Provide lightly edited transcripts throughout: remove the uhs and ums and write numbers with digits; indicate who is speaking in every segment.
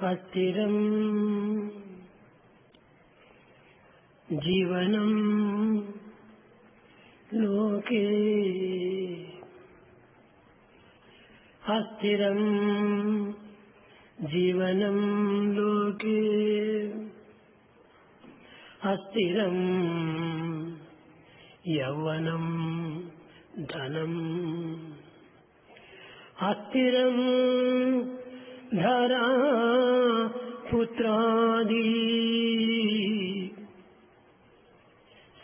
Speaker 1: अस्थिरं जीवनं लोके अस्थिरं जीवनं लोके अस्थिरं यौवनं धनम् अस्थिरं धरा पुत्रादि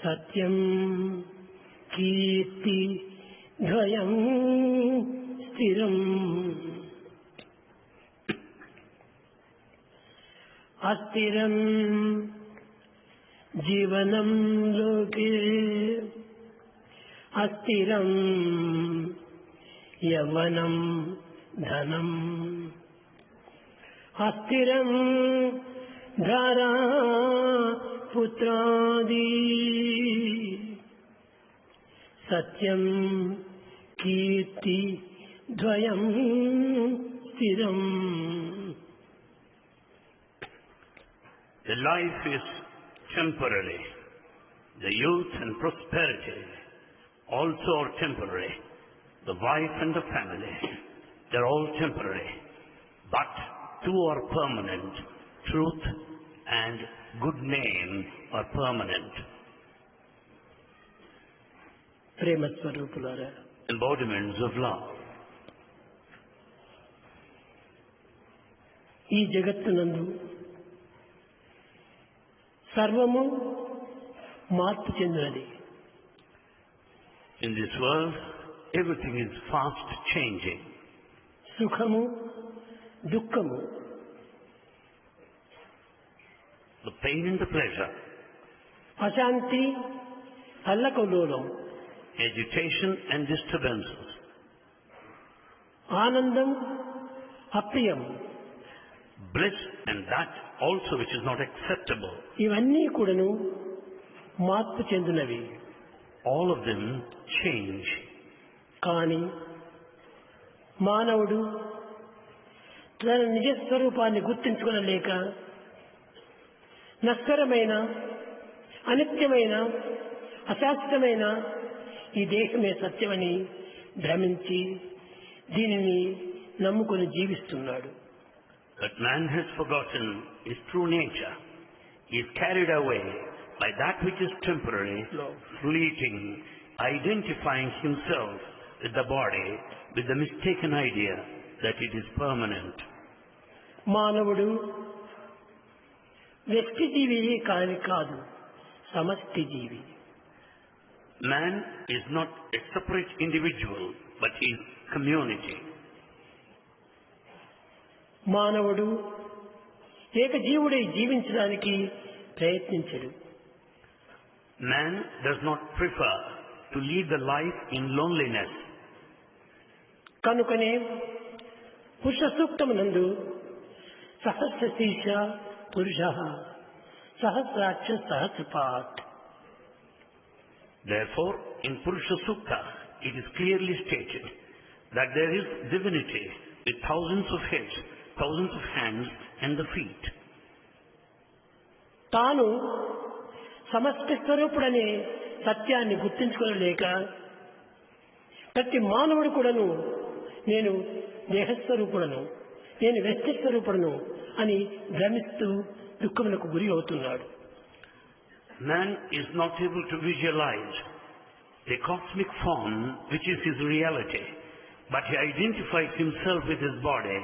Speaker 1: सत्यं कीर्ति द्वयं स्थिरम् अस्थिरं जीवनं लोके अस्थिरं यौवनं धनम् अस्थिरं धरा पुत्रादि सत्यं कीर्ति द्वयं स्थिरम्.
Speaker 2: The life is temporary. The youth and prosperity also are temporary. The wife and the family, they're all temporary. But two are permanent. Truth and good name are permanent.
Speaker 1: ప్రేమ స్వరూపులారా,
Speaker 2: Embodiments of love.
Speaker 1: ఈ జగత్తునందు సర్వము మార్పు చెందినది.
Speaker 2: In this world, everything is fast changing.
Speaker 1: సుఖము దుఃఖము,
Speaker 2: The pain and the pleasure,
Speaker 1: అశాంతి అల్లకల్లోలం,
Speaker 2: agitation and disturbances,
Speaker 1: ఆనందం అప్రియం,
Speaker 2: bliss and that also which is not acceptable.
Speaker 1: ఇవన్నీ కూడాను మార్పు చెందినవి.
Speaker 2: All of them change.
Speaker 1: కానీ మానవుడు తన నిజస్వరూపాన్ని గుర్తించుకోలేక నశ్వరమైన అనిత్యమైన అశాశ్వతమైన ఈ దేహమే సత్యమని భ్రమించి దీనిని నమ్ముకొని జీవిస్తున్నాడు.
Speaker 2: But man has forgotten his true nature. He is carried away by that which is temporary, fleeting, identifying himself with the body with the mistaken idea that it is permanent.
Speaker 1: మానవుడు వ్యక్తి జీవి కాదు, సమష్టి జీవి.
Speaker 2: Man is not a separate individual, but he is community.
Speaker 1: మానవుడు ఏకజీవుడై జీవించడానికి ప్రయత్నించడు.
Speaker 2: Man does not prefer to lead the life in loneliness.
Speaker 1: కనుకనే పురుష సూక్తమునందు సహస్రశీర్ష పురుషః సహస్రాక్ష సహస్రపాత్.
Speaker 2: Therefore, in Purusha Sukta, it is clearly stated that there is divinity with thousands of heads, thousands of hands and the feet.
Speaker 1: తాను సమష్టి స్వరూపుడనే సత్యాన్ని గుర్తించుకోలేక ప్రతి మానవుడు కూడాను నేను దేహస్వరూపుడను, నేను వ్యక్తి స్వరూపుడను అని భ్రమిస్తూ దుఃఖములకు గురి అవుతున్నాడు.
Speaker 2: Man is not able to visualize the cosmic form which is his reality, but he identifies himself with his body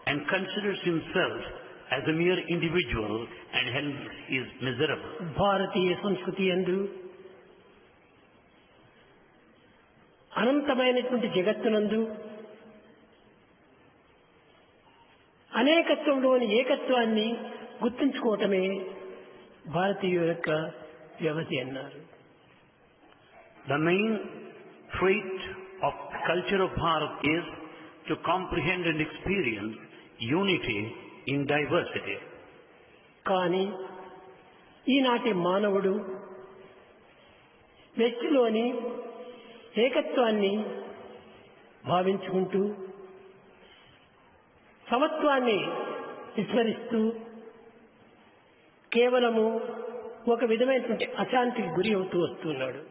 Speaker 2: and considers himself as a mere individual and hence is miserable.
Speaker 1: భారతీయ సంస్కృతి యందు అనంతమైనటువంటి జగత్తునందు అనేకత్వంలోని ఏకత్వాన్ని గుర్తించుకోవటమే భారతీయుల యొక్క వ్యవధి అన్నారు.
Speaker 2: The main trait of the culture of Bharat is to comprehend and experience unity in diversity.
Speaker 1: కానీ ఈనాటి మానవుడు వ్యక్తిలోని ఏకత్వాన్ని భావించుకుంటూ సమత్వాన్ని విస్మరిస్తూ కేవలము ఒక విధమైనటువంటి అశాంతికి గురి అవుతూ వస్తున్నాడు.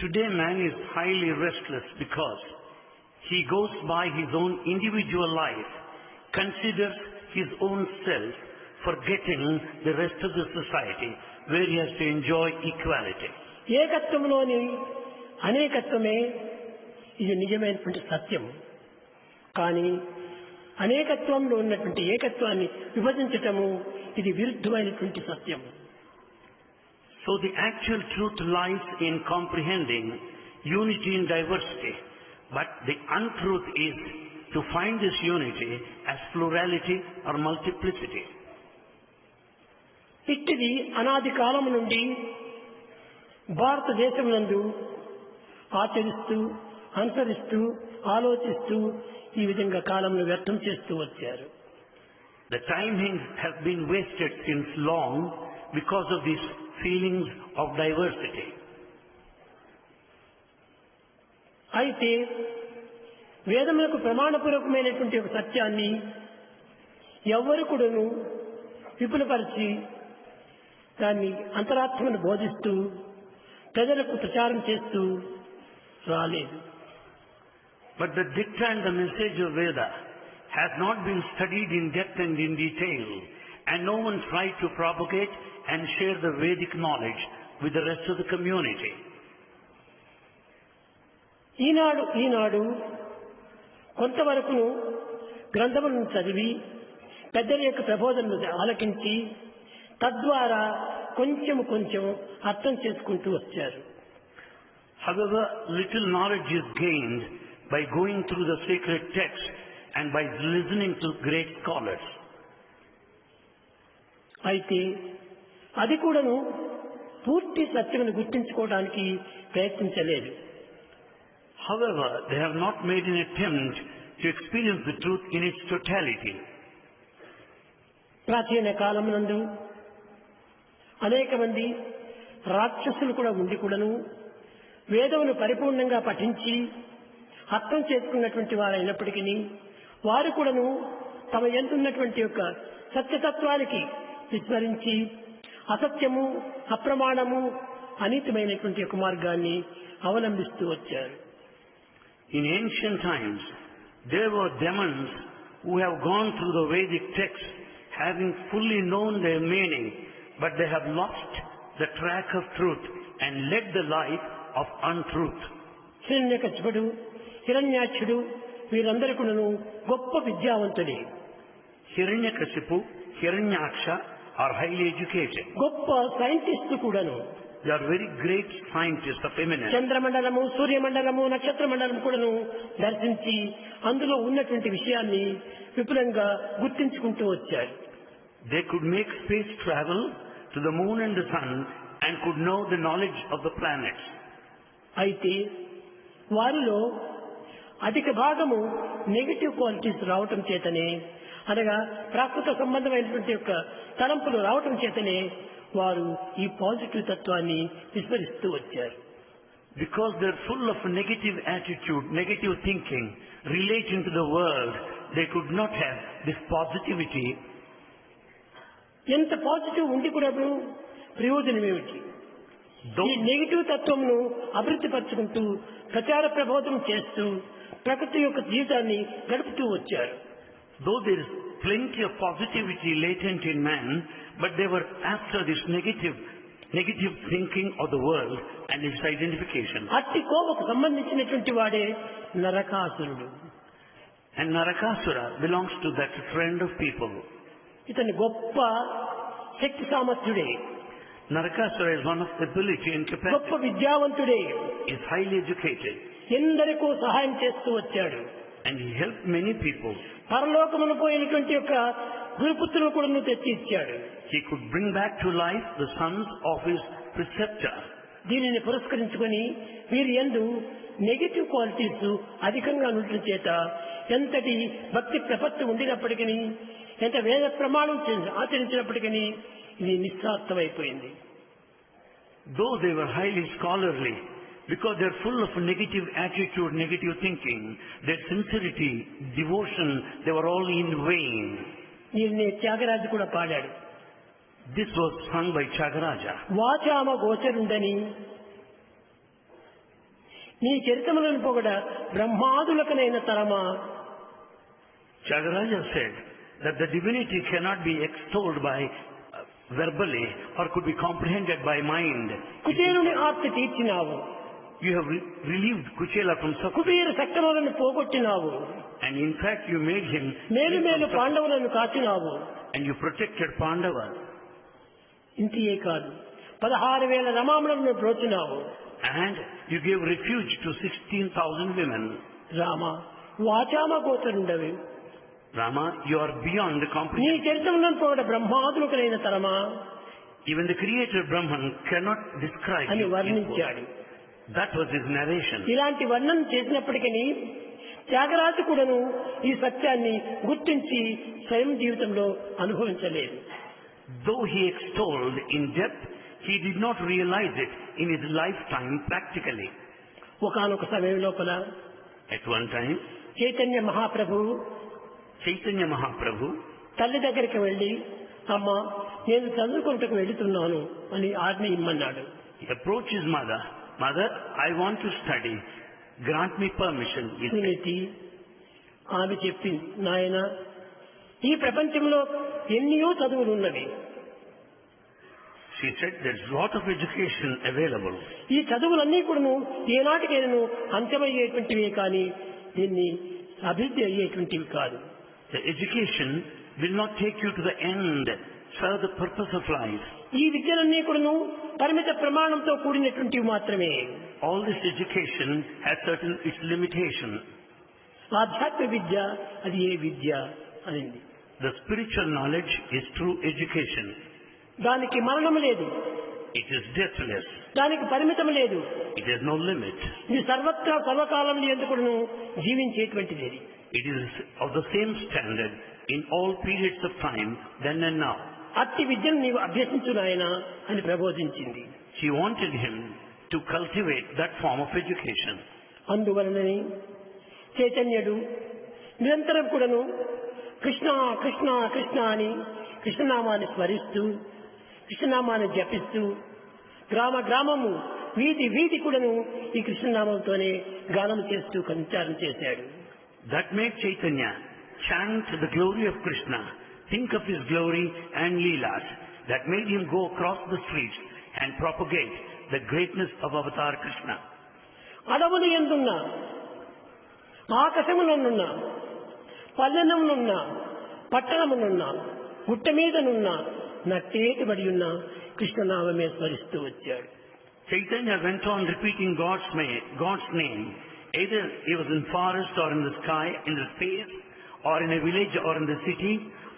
Speaker 2: Today man is highly restless because he goes by his own individual life, considers his own self, forgetting the rest of the society where he has to enjoy equality.
Speaker 1: ఏకత్వంలోని అనేకత్వమే ఇది నిజమైనటువంటి సత్యం. కానీ అనేకత్వంలో ఉన్నటువంటి ఏకత్వాన్ని విభజించటము ఇది విరుద్ధమైనటువంటి సత్యం.
Speaker 2: So the actual truth lies in comprehending unity in diversity, but the untruth is to find this unity as plurality or multiplicity.
Speaker 1: ఇట్టిది అనాది కాలం నుండి భారతదేశం నందు ఆచరిస్తూ అనుసరిస్తూ ఆలోచిస్తూ ఈ విధంగా కాలంను వ్యర్థం చేస్తూ వచ్చారు.
Speaker 2: The timing has been wasted since long because of these feelings of diversity.
Speaker 1: అయితే వేదములకు ప్రమాణపూర్వకమైనటువంటి ఒక సత్యాన్ని ఎవ్వరు కూడాను విపులపరిచి దాన్ని అంతరాత్మను బోధిస్తూ ప్రజలకు ప్రచారం చేస్తూ రాలేదు.
Speaker 2: But the dicta and the message of Veda has not been studied in depth and in detail, and no one tried to propagate and share the Vedic knowledge with the rest of the community.
Speaker 1: ఈనాడు కొంతవరకును గ్రంథములను చదివి పెద్దల యొక్క ప్రబోధనను ఆలకించి తద్వారా కొంచెం అర్థం చేసుకుంటూ వచ్చారు.
Speaker 2: However, little knowledge is gained by going through the sacred text and by listening to great scholars.
Speaker 1: అయితే అది కూడాను పూర్తి సత్యమును గుర్తించుకోవడానికి ప్రయత్నించలేదు.
Speaker 2: However, they have not made an attempt to experience the truth in its totality.
Speaker 1: ప్రాచీన కాలమునందు అనేక మంది రాక్షసులు కూడా ఉండి కూడాను వేదమును పరిపూర్ణంగా పఠించి అర్థం చేసుకున్నటువంటి వారైనప్పటికీ వారు కూడాను తమ ఎందున్నటువంటి యొక్క సత్యతత్వానికి విస్మరించి అసత్యము అప్రమాణము అనీతమైనటువంటి యొక్క మార్గాన్ని అవలంబిస్తూ వచ్చారు.
Speaker 2: In ancient times, there were demons who have gone through the Vedic text having fully known their meaning, but they have lost the track of truth and led the life of untruth.
Speaker 1: హిరణ్యకశిపుడు హిరణ్యాక్షుడు వీరందరూ కూడాను గొప్ప విద్యావంతులే.
Speaker 2: Hiranyakasipu, Hiranyaksha are highly educated.
Speaker 1: గొప్ప scientist కూడాను.
Speaker 2: They are very great scientists of eminence.
Speaker 1: చంద్రమండలము సూర్యమండలము నక్షత్ర మండలం కూడాను దర్శించి అందులో ఉన్నటువంటి విషయాన్ని విపులంగా గుర్తించుకుంటూ వచ్చారు.
Speaker 2: They could make space travel to the moon and the sun and could know the knowledge of the planets.
Speaker 1: అయితే వారిలో అధిక భాగము నెగటివ్ క్వాలిటీస్ రావటం చేతనే అనగా ప్రాకృత సంబంధమైనటువంటి యొక్క తలంపులు రావటం చేతనే వారు ఈ పాజిటివ్ తత్వాన్ని విస్మరిస్తూ వచ్చారు.
Speaker 2: Because they are full of negative attitude, negative thinking relating to the world, they could not have this positivity.
Speaker 1: ఎంత పాజిటివ్ ఉండి కూడా ప్రయోజనం ఏమిటి? ఈ నెగిటివ్ తత్వమును అభివృద్ధి పరుచుకుంటూ ప్రచార ప్రబోధం చేస్తూ ప్రకృతి యొక్క జీవితాన్ని గడుపుతూ వచ్చారు.
Speaker 2: Though there is plenty of positivity latent in man, but they were after this negative thinking of the world and its identification.
Speaker 1: అట్టి కోపకు సంబంధించినటువంటి వాడే నరకాసురుడు.
Speaker 2: And Narakasura belongs to that trend of people.
Speaker 1: ఇతని గొప్ప శక్తి సామర్థ్యుడే.
Speaker 2: Narakasura is one of ability and
Speaker 1: గొప్ప
Speaker 2: capacity.
Speaker 1: విద్యావంతుడే.
Speaker 2: He is highly educated.
Speaker 1: ఎందరికో సహాయం చేస్తూ వచ్చాడు.
Speaker 2: And he helped many people.
Speaker 1: పరలోకమును పోయినటువంటి యొక్క గురుపుత్రులు కూడా తెచ్చి ఇచ్చాడు.
Speaker 2: He could bring back to life the sons of his preceptor.
Speaker 1: దీనిని పురస్కరించుకొని వీరి యందు నెగటివ్ క్వాలిటీస్ అధికంగా ఉండటం చేత ఎంతటి భక్తి ప్రపత్తి ఉండినప్పటికీ ఎంత వేద ప్రమాణం ఆచరించినప్పటికీ ఇది నిస్సార్థమైపోయింది.
Speaker 2: Though they were highly scholarly, because they are full of negative attitude, negative thinking, their sincerity, devotion, they were all in vain.
Speaker 1: దీన్ని త్యాగరాజు కూడా పాడాడు.
Speaker 2: This was sung by Tyagaraja.
Speaker 1: వాచామ గోచరుండని నీ చరితములను పొగడ బ్రహ్మాదులకనైన తరమా.
Speaker 2: Tyagaraja said that the divinity cannot be extolled by verbally or could be comprehended by mind.
Speaker 1: కుచేలుని Aarti తీర్చినావు,
Speaker 2: You have relieved Kuchela from suffering,
Speaker 1: Kubera సక్రములను పోగొట్టినావు,
Speaker 2: and in fact you made him
Speaker 1: మేలు
Speaker 2: free
Speaker 1: మేలు
Speaker 2: from suffering,
Speaker 1: పాండవులను కాచినావు.
Speaker 2: and you protected Pandava.
Speaker 1: ఇంతియే కాదు, 16,000 రమాములను బ్రోచినావు.
Speaker 2: And you gave refuge to 16,000 women.
Speaker 1: Rama వాచామ గోచరుండవి
Speaker 2: Rama, you are beyond the
Speaker 1: నీ
Speaker 2: comprehension.
Speaker 1: చరితములను పొగడ బ్రహ్మాదులకనైన తరమా
Speaker 2: Even the creator Brahman cannot describe
Speaker 1: అని
Speaker 2: you in
Speaker 1: వర్ణించాడు.
Speaker 2: words. That was his narration.
Speaker 1: ఇలాంటి వర్ణన చేసినప్పటికీ త్యాగరాజు కూడాను ఈ సత్యాన్ని గుర్తించి స్వయం జీవితంలో అనుభవించలేదు.
Speaker 2: Though he extolled in depth, he did not realize it in his lifetime practically.
Speaker 1: ఒకానొక సమయం లోపల
Speaker 2: At one time,
Speaker 1: Chaitanya Mahaprabhu
Speaker 2: Chaitanya Mahaprabhu
Speaker 1: తల్లి దగ్గరికి వెళ్లి, అమ్మ నేను చదువుకుంటకు వెళుతున్నాను అని ఆజ్ఞ ఇమ్మన్నాడు.
Speaker 2: he approached his mother. Mother, I want to study. Grant me permission. He said.
Speaker 1: Suniti ఆమె చెప్పింది, నాయన ఈ ప్రపంచంలో ఎన్నో చదువులు ఉన్నవి.
Speaker 2: She said there's a lot of education available.
Speaker 1: ఈ చదువులన్నీ కూడాను ఏనాటికైనా అంత్యమయ్యేటువంటివి కానీ దీన్ని అభివృద్ధి అయ్యేటువంటివి కాదు.
Speaker 2: The education will not take you to the end, serve the purpose of life.
Speaker 1: ఈ విద్యలన్నీ కూడాను పరిమిత ప్రమాణంతో కూడినటువంటివి మాత్రమే.
Speaker 2: All this education has certain its limitation.
Speaker 1: ఆధ్యాత్మిక విద్య అది ఏ విద్య అనింది.
Speaker 2: The spiritual knowledge is true education.
Speaker 1: దానికి మరణం లేదు,
Speaker 2: It is deathless.
Speaker 1: దానికి పరిమితం లేదు.
Speaker 2: It has no limit.
Speaker 1: ఇది సర్వత్రా సర్వకాలం ఎందుకును జీవించేటువంటిది.
Speaker 2: It is of the same standard in all periods of time, then and now.
Speaker 1: అట్టి విద్యను నీవు అభ్యసించు నాయనా అని ప్రబోధించింది.
Speaker 2: She wanted him to cultivate that form of education.
Speaker 1: అందువలనని చైతన్యుడు నిరంతరం కూడాను కృష్ణ కృష్ణ కృష్ణ అని కృష్ణనామాన్ని స్మరిస్తూ కృష్ణనామాన్ని జపిస్తూ గ్రామ గ్రామము వీధి వీధి కూడాను ఈ కృష్ణనామంతోనే గానం చేస్తూ సంచారం చేశాడు.
Speaker 2: That made Chaitanya chant the glory of Krishna, think of his glory and leelas. That made him go across the streets and propagate the greatness of Avatar Krishna.
Speaker 1: అడవులు ఎందున్న ఆకాశములనున్న పల్లెనమునున్న పట్టణమునున్న గుట్ట మీదనున్న నట్టేటిబడి ఉన్న కృష్ణనామమే స్మరిస్తూ వచ్చాడు.
Speaker 2: Chaitanya went on repeating God's name, either he was in forest or in the sky, in the space, or in a village or in the city,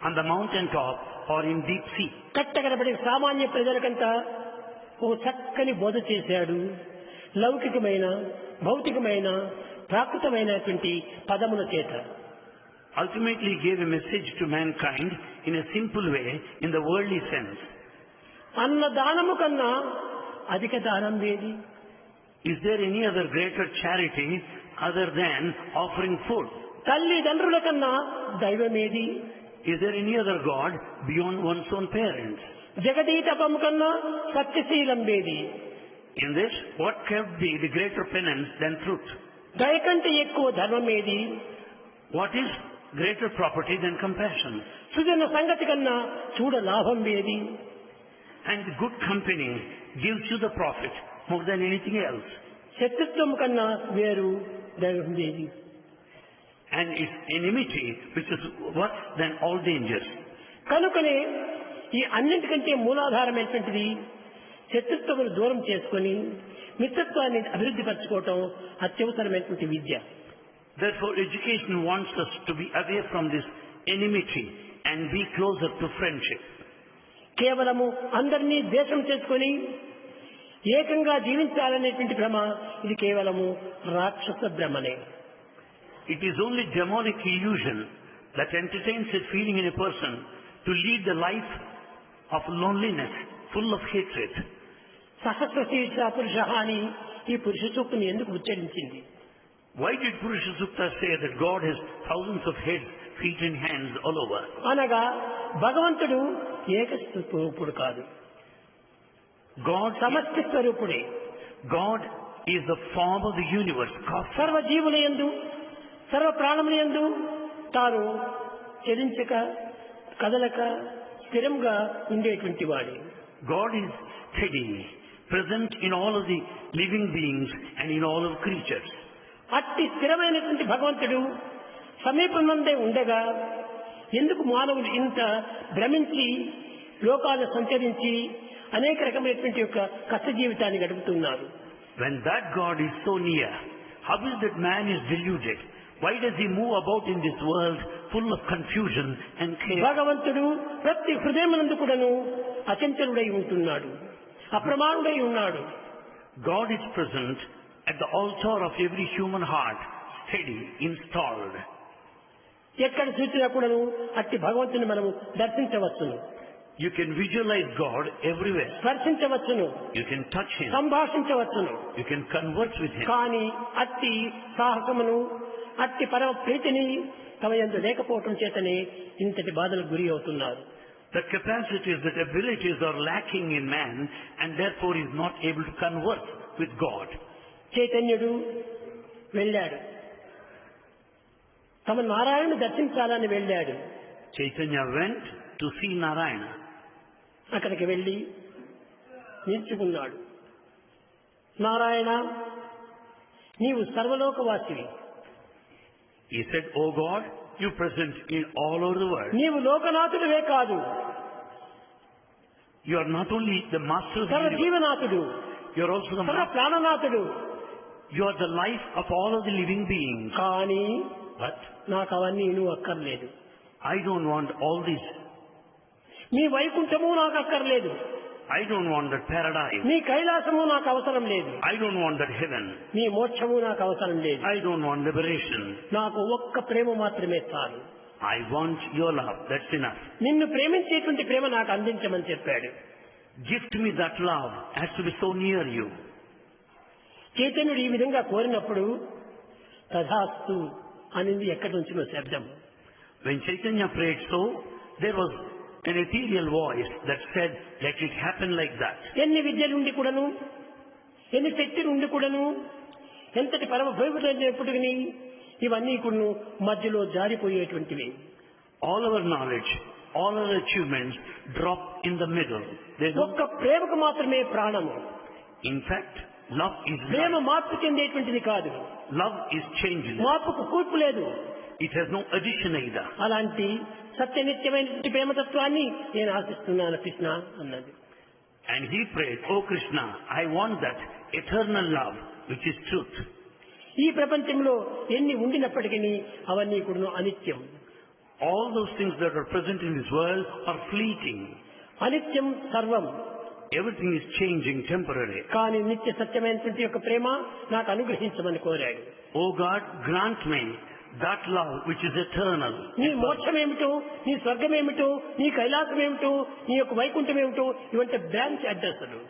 Speaker 2: on the mountain top or in deep sea.
Speaker 1: కట్టగడబడి సామాన్య ప్రజలకంతా ఓ చక్కని బోధ చేశాడు. లౌకికమైన భౌతికమైన ప్రాకృతమైనటువంటి పదముల చేత.
Speaker 2: Ultimately he gave a message to mankind in a simple way, in the worldly sense.
Speaker 1: అన్న దానము కన్నా అధిక దానం ఏది?
Speaker 2: Is there any other greater charity other than offering food?
Speaker 1: తల్లిదండ్రుల కన్నా దైవమేది?
Speaker 2: Is there any other God beyond one's own parents?
Speaker 1: జగదీతపము కన్నా సత్యశీలం ఏది?
Speaker 2: In this, what can be the greater penance than truth?
Speaker 1: దయ కంటే ఎక్కువ ధర్మం ఏది?
Speaker 2: What is greater property than compassion?
Speaker 1: సుజన సంగతి కన్నా చూడ లాభం ఏది?
Speaker 2: And good company gives you the profit more than anything else.
Speaker 1: శత్రుత్వం కన్నా వేరు దైవం ఏది?
Speaker 2: And it's enmity which is worse than all dangers.
Speaker 1: కనుకనే ఈ అన్నింటికంటే మూలాధారమైనటువంటిది శత్రుత్వమును దూరం చేసుకొని మిత్రత్వాన్ని అభివృద్ధి పరచుకోవటం అత్యవసరమైనటువంటి విద్య.
Speaker 2: Therefore, education wants us to be away from this enmity and be closer to friendship.
Speaker 1: కేవలము అందరినీ ద్వేషం చేసుకొని ఏకంగా జీవించాలనేటువంటి భ్రమ ఇది కేవలము రాక్షస భ్రమనే.
Speaker 2: It is only demonic illusion that entertains a feeling in a person to lead the life of loneliness, full of hatred.
Speaker 1: సహస్ర శీర్ష పురుష అని ఈ పురుష సూక్తిని ఎందుకు ఉచ్చరించింది?
Speaker 2: Why did Purusha Sukta say that God has thousands of heads feet and hands all over.
Speaker 1: అనగా భగవంతుడు ఏక స్వరూపుడు కాదు,
Speaker 2: God,
Speaker 1: సమష్టి స్వరూపుడే.
Speaker 2: God is the form of the universe, cosmos.
Speaker 1: సర్వ జీవుల యందు సర్వ ప్రాణముల యందు తాను చలించక కదలక స్థిరంగా ఉండేటువంటి వాడే.
Speaker 2: God is steady, present in all of the living beings and in all of creatures.
Speaker 1: అట్టి స్థిరమైనటువంటి భగవంతుడు సమీపంలోనే ఉండగా ఎందుకు మానవులు ఇంత భ్రమించి లోకాలను సంచరించి అనేక రకమైనటువంటి యొక్క కష్ట జీవితాన్ని గడుపుతున్నారు?
Speaker 2: When that God is so near, how is that man is deluded? Why does he move about in this world full of confusion and chaos?
Speaker 1: భగవంతుడు ప్రతి హృదయమునందు కూడాను అచంచలుడై ఉంటున్నాడు, అప్రమాణుడై ఉన్నాడు.
Speaker 2: God is present at the altar of every human heart, steady, installed.
Speaker 1: ఎక్కడ చూసినా కూడాను అట్టి భగవంతుని మనము దర్శించవచ్చును,
Speaker 2: You can visualize God everywhere.
Speaker 1: స్పర్శించవచ్చును,
Speaker 2: You can touch Him.
Speaker 1: సంభాషించవచ్చును.
Speaker 2: You can converse with Him.
Speaker 1: కానీ అట్టి సాహసమును అట్టి పరమ ప్రీతిని తమ యందు లేకపోవటం చేతనే ఇంతటి బాధలకు గురి అవుతున్నారు.
Speaker 2: The capacities, the abilities are lacking in man and therefore is not able to converse with God.
Speaker 1: చైతన్యుడు వెళ్ళాడు, తమ నారాయణుని దర్శించాలని వెళ్ళాడు.
Speaker 2: Chaitanya went to see Narayana.
Speaker 1: అక్కడికి వెళ్ళి నిల్చుకున్నాడు. నారాయణ, నీవు సర్వలోకవాసివి,
Speaker 2: He said, "Oh God, you present in all over the world.
Speaker 1: నీవు లోకనాథుడివే కాదు,
Speaker 2: You are not only the master of the
Speaker 1: సర్వ
Speaker 2: universe,
Speaker 1: జీవనాథుడు,
Speaker 2: you are also the
Speaker 1: సర్వ
Speaker 2: master.
Speaker 1: ప్రాణనాథుడు.
Speaker 2: You are the life of all of the living beings.
Speaker 1: కానీ
Speaker 2: But
Speaker 1: నాకు అవన్నీ నువ్వు అక్కర్లేదు.
Speaker 2: I don't want all this.
Speaker 1: నీ వైకుంఠము నాకు అక్కర్లేదు,
Speaker 2: I don't want that paradise.
Speaker 1: నీ కైలాసము నాకు అవసరం లేదు,
Speaker 2: I don't want that heaven.
Speaker 1: నీ మోక్షము నాకు అవసరం లేదు.
Speaker 2: I don't want liberation.
Speaker 1: నాకు ఒక్క ప్రేమ మాత్రమే చాలు.
Speaker 2: I want your love. That's enough.
Speaker 1: నిన్ను ప్రేమించేటువంటి ప్రేమ నాకు అందించమని చెప్పాడు.
Speaker 2: Gift me that love. Has to be so near you."
Speaker 1: చైతన్యుడు ఈ విధంగా కోరినప్పుడు తథాస్తు అనేది ఎక్కడి నుంచినో శబ్దం.
Speaker 2: When Chaitanya prayed so, there was an ethereal voice that said, "Let it happen like that."
Speaker 1: ఎన్ని విద్యలుండి కూడాను, ఎన్ని శక్తులు ఉండి కూడాను, ఎంతటి పరమ భయపడినప్పటికీ ఇవన్నీ కూడా మధ్యలో జారిపోయేటువంటివి.
Speaker 2: All our knowledge, all our achievements drop in the middle. There's no,
Speaker 1: ఒక్క ప్రేమకు మాత్రమే ప్రాణము.
Speaker 2: in fact, love is
Speaker 1: Prema
Speaker 2: life.
Speaker 1: మార్పు చెందేటువంటిది కాదు,
Speaker 2: Love is changeless.
Speaker 1: మార్పుకు కూర్పు లేదు.
Speaker 2: It has no addition either.
Speaker 1: అలాంటి సత్యనిత్యమైనటువంటి ప్రేమతత్వాన్ని నేను ఆశిస్తున్నాను కృష్ణ అన్నది.
Speaker 2: And he prayed, "Oh Krishna, I want that eternal love which is truth."
Speaker 1: ఈ ప్రపంచంలో ఎన్ని ఉండినప్పటికీ అవన్నీ కూడా అనిత్యం.
Speaker 2: All those things that are present in this world are fleeting.
Speaker 1: అనిత్యం సర్వం.
Speaker 2: Everything is changing, temporary.
Speaker 1: కానీ నిత్య సత్యమైనటువంటి యొక్క ప్రేమ నాకు అనుగ్రహించమని కోరాడు.
Speaker 2: Oh God, grant me that love which is eternal.
Speaker 1: నీ మోక్షం ఏమిటో, నీ స్వర్గం ఏమిటో, నీ కైలాసం ఏమిటో, నీ యొక్క వైకుంఠం ఏమిటో ఇవంటే బ్రాంచ్ అడ్రస్లు.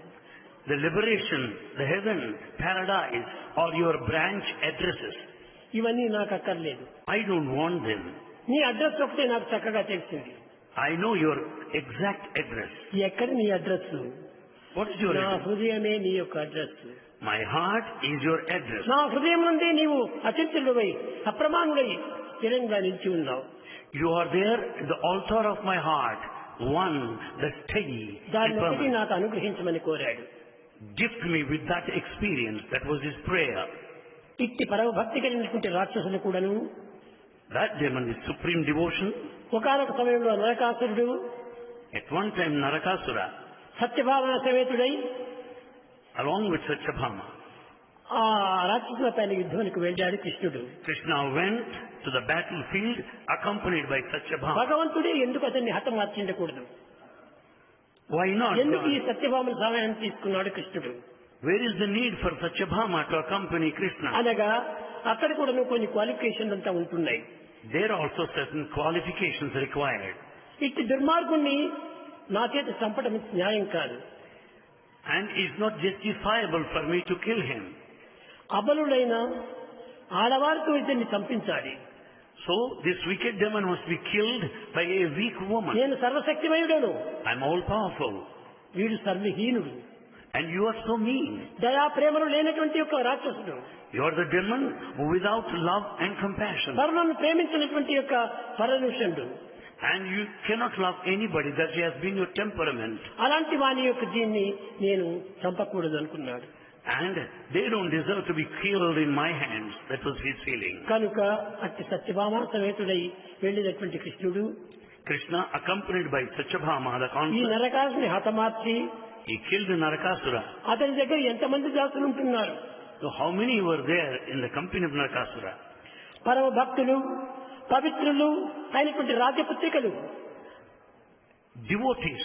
Speaker 2: The liberation, the heaven, paradise are your branch addresses.
Speaker 1: ఇవన్నీ నాకు అక్కర్లేదు.
Speaker 2: I don't want them.
Speaker 1: నీ అడ్రస్ ఒకటే నాకు చక్కగా తెలిసింది.
Speaker 2: I know your exact address.
Speaker 1: ఎక్కడ నీ అడ్రస్?
Speaker 2: What is your
Speaker 1: నా
Speaker 2: address?
Speaker 1: హృదయమే నీ యొక్క address.
Speaker 2: My heart is your address.
Speaker 1: నా హృదయం నుండి నీవు అచంచలుడై అప్రమాణుడై స్థిరంగా నిలిచి ఉన్నావు.
Speaker 2: You are there at the altar of my heart, one that's steady and
Speaker 1: దాన్ని ఒకటి
Speaker 2: permanent.
Speaker 1: నాకు అనుగ్రహించమని కోరాడు.
Speaker 2: Gift me with that experience. That was his prayer.
Speaker 1: ఇట్టి పరమ భక్తి కలిగినటువంటి రాక్షసులు కూడాను
Speaker 2: That demon is supreme devotion.
Speaker 1: ఒకానొక సమయంలో నరకాసురుడు
Speaker 2: At one time Narakasura,
Speaker 1: సత్యభావన సమేతుడై
Speaker 2: along with Satyabhama,
Speaker 1: ఆ రాక్షసుల పైన యుద్ధానికి వెళ్ళాడు కృష్ణుడు.
Speaker 2: Krishna went to the battlefield accompanied by Satyabhama.
Speaker 1: భగవంతుడే ఎందుకు అతన్ని హతమార్చిండకూడదు?
Speaker 2: Why not?
Speaker 1: ఎందుకు ఈ సత్యభామల సహాయం తీసుకున్నాడు కృష్ణుడు?
Speaker 2: Where is the need for Satyabhama to accompany Krishna?
Speaker 1: అనగా అక్కడ కూడా కొన్ని క్వాలిఫికేషన్లు అంతా ఉంటున్నాయి.
Speaker 2: There are also certain qualifications required.
Speaker 1: ఇట్టి దుర్మార్గుణ్ణి నా చేత చంపడం న్యాయం కాదు.
Speaker 2: And it's not justifiable for me to kill him.
Speaker 1: అబలుడైన ఆడవారితో ఇతన్ని చంపించాలి.
Speaker 2: So this wicked demon must be killed by a weak woman.
Speaker 1: నేను సర్వశక్తిమయుడను,
Speaker 2: I'm all powerful.
Speaker 1: వీడు సర్వహీనుడు,
Speaker 2: And you are so mean.
Speaker 1: దయా ప్రేమలు లేనటువంటి యొక్క రాక్షసుడు,
Speaker 2: You are the demon without love and compassion.
Speaker 1: పరులను ప్రేమించినటువంటి యొక్క పరనుషుడు.
Speaker 2: And you cannot love anybody. That has been your temperament.
Speaker 1: అలాంటి వాని యొక్క దీన్ని నేను చంపకూడదు అనుకున్నాడు.
Speaker 2: And they don't deserve to be killed in my hands. That was his feeling.
Speaker 1: కనుక అట్టి సత్యభామ సమేతుడై వెళ్ళినటువంటి కృష్ణుడు
Speaker 2: Krishna, accompanied by Satyabhama, the
Speaker 1: ఈ
Speaker 2: consul,
Speaker 1: నరకాసుని హతమార్చి
Speaker 2: he killed Narakasura.
Speaker 1: అతని దగ్గర ఎంతమంది దాసులు ఉంటున్నారు?
Speaker 2: So how many were there in the company of Narakasura?
Speaker 1: పరమ భక్తులు, పవిత్రులు అయినటువంటి రాజపుత్రికలు,
Speaker 2: Devotees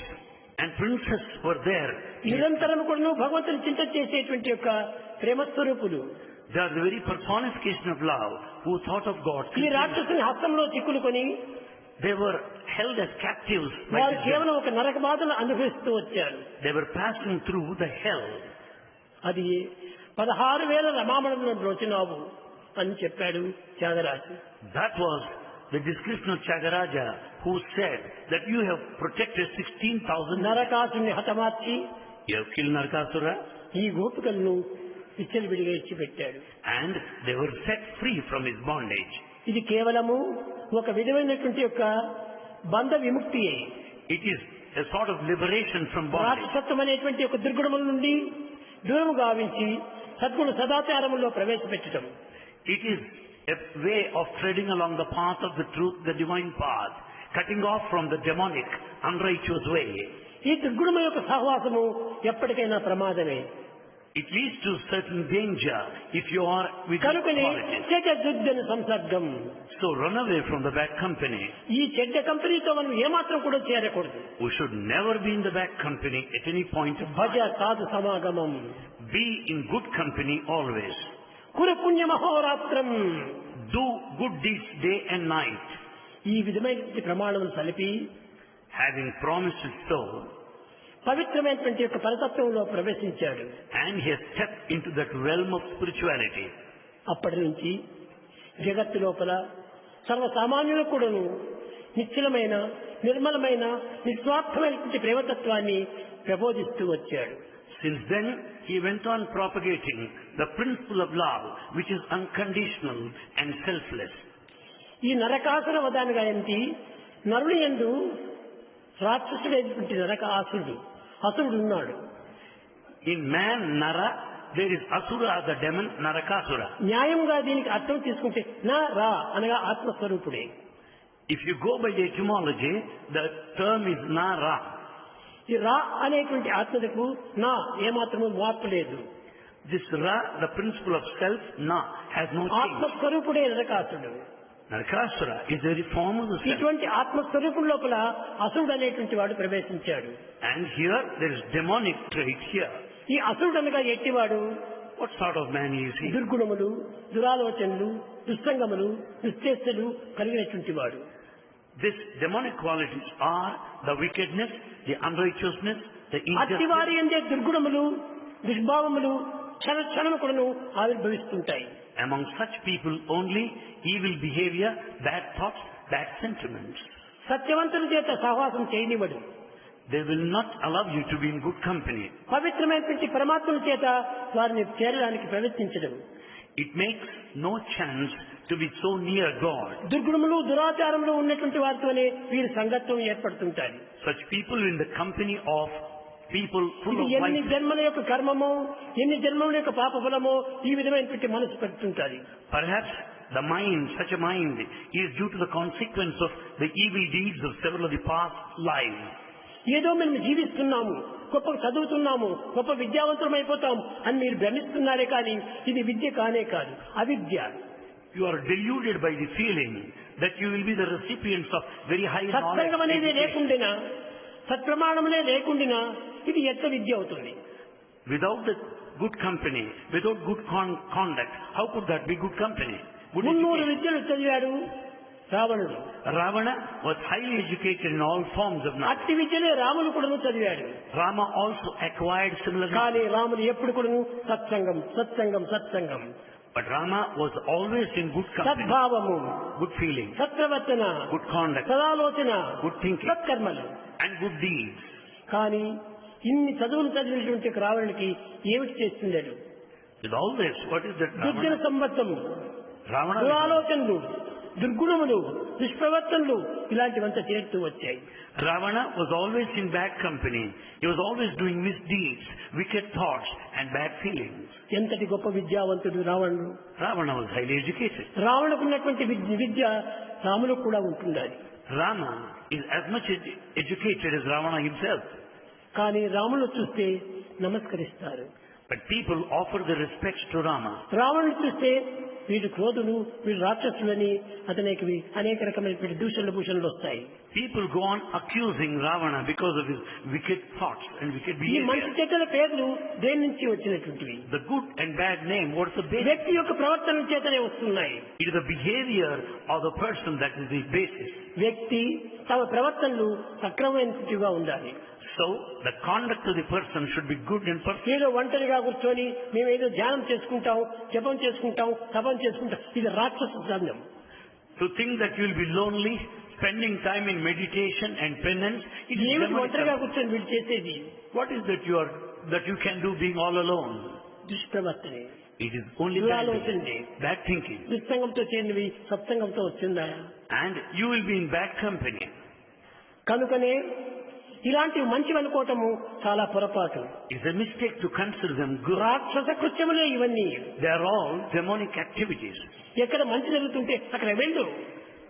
Speaker 2: and princes were there.
Speaker 1: నిరంతరం కూడా భగవంతుని చింత చేసేటువంటి యొక్క ప్రేమస్వరూపులు.
Speaker 2: They are the very personification of love who thought of God.
Speaker 1: ఈ రాక్షసుని హస్తంలో చిక్కులుకొని
Speaker 2: They were held as captives by
Speaker 1: వారు
Speaker 2: this
Speaker 1: కేవలం ఒక నరక బాధను అనుభవిస్తూ వచ్చారు.
Speaker 2: demon. They were passing through the hell.
Speaker 1: అది 16,000 రమామణులను బ్రోచినావు అని చెప్పాడు Tyagaraju.
Speaker 2: That was the description of Tyagaraja, who said that you have protected 16,000.
Speaker 1: నరకాసుని హతమార్చి
Speaker 2: You have killed Narakasura,
Speaker 1: ఈ గోపికలను విచ్చలవిడిగా ఇచ్చిపెట్టాడు.
Speaker 2: and they were set free from his bondage.
Speaker 1: ఇది కేవలము ఒక విధమైనటువంటి యొక్క బంధ విముక్తియే.
Speaker 2: It is a sort of liberation from bondage.
Speaker 1: రాక్షసత్వం అనేటువంటి ఒక దుర్గుణముల నుండి దూరము గావించి సద్గుణ సదాచారములో ప్రవేశపెట్టడం.
Speaker 2: It is a way of treading along the path of the truth, the divine path, cutting off from the demonic, unrighteous way.
Speaker 1: ఈ దుర్గుణము యొక్క సహవాసము ఎప్పటికైనా ప్రమాదమే.
Speaker 2: It leads to certain danger if you are with
Speaker 1: కనుకని
Speaker 2: qualities.
Speaker 1: చెడ్డ దుర్జన సంసర్గం.
Speaker 2: So run away from the bad company.
Speaker 1: ఈ చెడ్డ కంపెనీతో మనం ఏమాత్రం కూడా చేరకూడదు.
Speaker 2: We should never be in the bad company at any point of
Speaker 1: Bhaja
Speaker 2: time.
Speaker 1: సాధు సమాగమం.
Speaker 2: Be in good company always.
Speaker 1: కురు పుణ్య మహోరాత్రం.
Speaker 2: Do good deeds day and night.
Speaker 1: ఈ విధమైనటువంటి ప్రమాణములు సలిపి
Speaker 2: Having promised it so,
Speaker 1: పవిత్రమైనటువంటి యొక్క పరతత్వంలో ప్రవేశించాడు.
Speaker 2: and he has stepped into that realm of spirituality.
Speaker 1: అప్పటి నుంచి జగత్తు లోపల సర్వసామాన్యులకు కూడాను నిశ్చలమైన, నిర్మలమైన, నిస్వార్థమైనటువంటి ప్రేమతత్వాన్ని ప్రబోధిస్తూ వచ్చాడు.
Speaker 2: Since then, he went on propagating the principle of love, which is unconditional and selfless.
Speaker 1: ఈ నరకాసుర వదానుగా ఏంటి? నరుని యందు రాక్షసుడైనటువంటి నరకాసురుడు, అసురుడు ఉన్నాడు.
Speaker 2: In man, Nara, there is Asura, the demon, Narakasura.
Speaker 1: న్యాయంగా దీనికి అర్థం తీసుకుంటే నా రా అనగా ఆత్మస్వరూపుడే.
Speaker 2: If you go by the etymology, the term is Nara.
Speaker 1: ఈ రా అనేటువంటి ఆత్మకు నా ఏమాత్రము మార్పు లేదు.
Speaker 2: This Ra, the principle of self, Na, has no change.
Speaker 1: ఆత్మస్వరూపుడే నరకాసురుడు.
Speaker 2: Narakasura is the very form of the self.
Speaker 1: ఇటువంటి ఆత్మస్వరూపం లోపల అసురుడు అనేటువంటి వాడు ప్రవేశించాడు.
Speaker 2: And here, there is demonic trait here.
Speaker 1: ఈ అసురుడు అనగా ఎట్టివాడు?
Speaker 2: What sort of man is he?
Speaker 1: దుర్గుణములు, దురాలోచనలు, దుస్సంగములు, దుశ్చేష్టలు కలిగినటువంటి వాడు.
Speaker 2: These demonic qualities are the wickedness, the unrighteousness, the
Speaker 1: అట్టివారి
Speaker 2: injustice.
Speaker 1: అందే దుర్గుణములు, దుష్భావములు క్షణ క్షణము కూడాను ఆవిర్భవిస్తుంటాయి.
Speaker 2: Among such people only evil behavior, bad thoughts, bad sentiments.
Speaker 1: సత్యవంతుల చేత సహవాసం చేయనివ్వడు.
Speaker 2: They will not allow you to be in good company.
Speaker 1: పవిత్రమైనటువంటి పరమాత్మల చేత వారిని చేరడానికి ప్రయత్నించడం.
Speaker 2: It makes no chance to be so near God.
Speaker 1: దుర్గుణములు, దురాచారములు ఉన్నటువంటి వారితోనే వీరి సంగత్వం ఏర్పడుతుంటాయి.
Speaker 2: Such people in the company of people full
Speaker 1: ఇది
Speaker 2: of
Speaker 1: ఎన్ని
Speaker 2: vice.
Speaker 1: జన్మల యొక్క కర్మమో, ఎన్ని జన్మల యొక్క పాప ఫలమో ఈ విధమైనటువంటి మనసు పెడుతుంటారు.
Speaker 2: Perhaps the mind, such a mind, is due to the consequence of the evil deeds of several of the past lives.
Speaker 1: ఏదో మేము జీవిస్తున్నాము, గొప్ప చదువుతున్నాము, గొప్ప విద్యావంతులం అయిపోతాం అని మీరు భ్రమిస్తున్నారే కానీ ఇది విద్య కానే కాదు, అవిద్య.
Speaker 2: You are deluded by the feeling that you will be the recipients of very high
Speaker 1: సత్సంగం అనేది
Speaker 2: knowledge.
Speaker 1: లేకుండినా, సత్ప్రమాణములే లేకుండినా ఇది ఎట్ట విద్య అవుతుంది?
Speaker 2: Without the good company, without good conduct, how could that be good company? Good
Speaker 1: 300
Speaker 2: education.
Speaker 1: విద్యలు చదివాడు రావణుడు.
Speaker 2: Ravana was highly educated in all forms of knowledge.
Speaker 1: అట్టి విద్యలే రాముడు కూడా చదివాడు.
Speaker 2: Rama also acquired similar knowledge.
Speaker 1: కానీ రాముడు ఎప్పుడు కూడా సత్సంగం, సత్సంగం, సత్సంగం.
Speaker 2: But Rama was always in good company,
Speaker 1: సద్భావము,
Speaker 2: good feeling,
Speaker 1: సత్ప్రవర్తన,
Speaker 2: good conduct,
Speaker 1: సదాలోచన,
Speaker 2: good thinking,
Speaker 1: సత్కర్మలు.
Speaker 2: and good deeds.
Speaker 1: కానీ ఇన్ని చదువులు చదివినటువంటి రావణుడికి ఏమిటి చేస్తున్నాడు?
Speaker 2: With all this, what is that
Speaker 1: దుర్జన
Speaker 2: Ravana?
Speaker 1: సంబద్ధము,
Speaker 2: Ravana,
Speaker 1: దురాలోచనలు, దుర్గుణములు, దుష్ప్రవర్తనలు ఇలాంటివంతా చేరుతూ వచ్చాయి.
Speaker 2: Ravana was always in bad company. He was always doing misdeeds, wicked thoughts, and bad feelings.
Speaker 1: ఎంతటి గొప్ప విద్యావంతుడు రావణుడు.
Speaker 2: Ravana was highly educated.
Speaker 1: రావణకున్నటువంటి విద్య రాములకు కూడా ఉంటుండాలి.
Speaker 2: Rama is as much educated as Ravana himself.
Speaker 1: కానీ రాములు చూస్తే నమస్కరిస్తారు.
Speaker 2: But people offer the respects to Rama.
Speaker 1: రావణుడు చూస్తే వీడు క్రోధుడు, వీడు రాక్షసులని అతనికి అనేక రకమైనటువంటి దూషణలు భూషణలు వస్తాయి.
Speaker 2: People go on accusing Ravana because of his wicked thoughts and wicked
Speaker 1: ఈ మంచి
Speaker 2: behavior.
Speaker 1: చెడ్డల పేర్లు దేని నుంచి వచ్చినటువంటివి?
Speaker 2: The good and bad name, what's the basis?
Speaker 1: వ్యక్తి యొక్క ప్రవర్తన చేతనే వస్తున్నాయి.
Speaker 2: It is the behavior of the person that is the basis.
Speaker 1: వ్యక్తి తమ ప్రవర్తనలు సక్రమమైనట్టుగా ఉండాలి.
Speaker 2: So, the conduct of the person should be good and perfect.
Speaker 1: ఏదో ఒంటరిగా కూర్చొని మేమేదో ధ్యానం చేసుకుంటాం, జపం చేసుకుంటాం, తపం చేసుకుంటాం, ఇది రాక్షస ధర్మం.
Speaker 2: To think that you will be lonely, spending time in meditation and penance, it is
Speaker 1: ఏమిటి
Speaker 2: demonic.
Speaker 1: ఒంటరిగా కూర్చొని వీళ్ళు చేసేది?
Speaker 2: What is that you can do being all alone?
Speaker 1: దుష్ప్రవర్తనే,
Speaker 2: It is only bad,
Speaker 1: దురాలోచనే,
Speaker 2: bad thinking.
Speaker 1: దుస్సంగంతో చేరినవి సత్సంగంతో వచ్చిందా?
Speaker 2: And you will be in bad company.
Speaker 1: కనుకనే ఇలాంటివి మంచివి అనుకోవటము చాలా పొరపాటు.
Speaker 2: It's a mistake to consider them good.
Speaker 1: రాక్షస కృత్యములే ఇవన్నీ.
Speaker 2: They are all demonic activities.
Speaker 1: ఎక్కడ మంచి జరుగుతుంటే అక్కడ వెళ్ళు.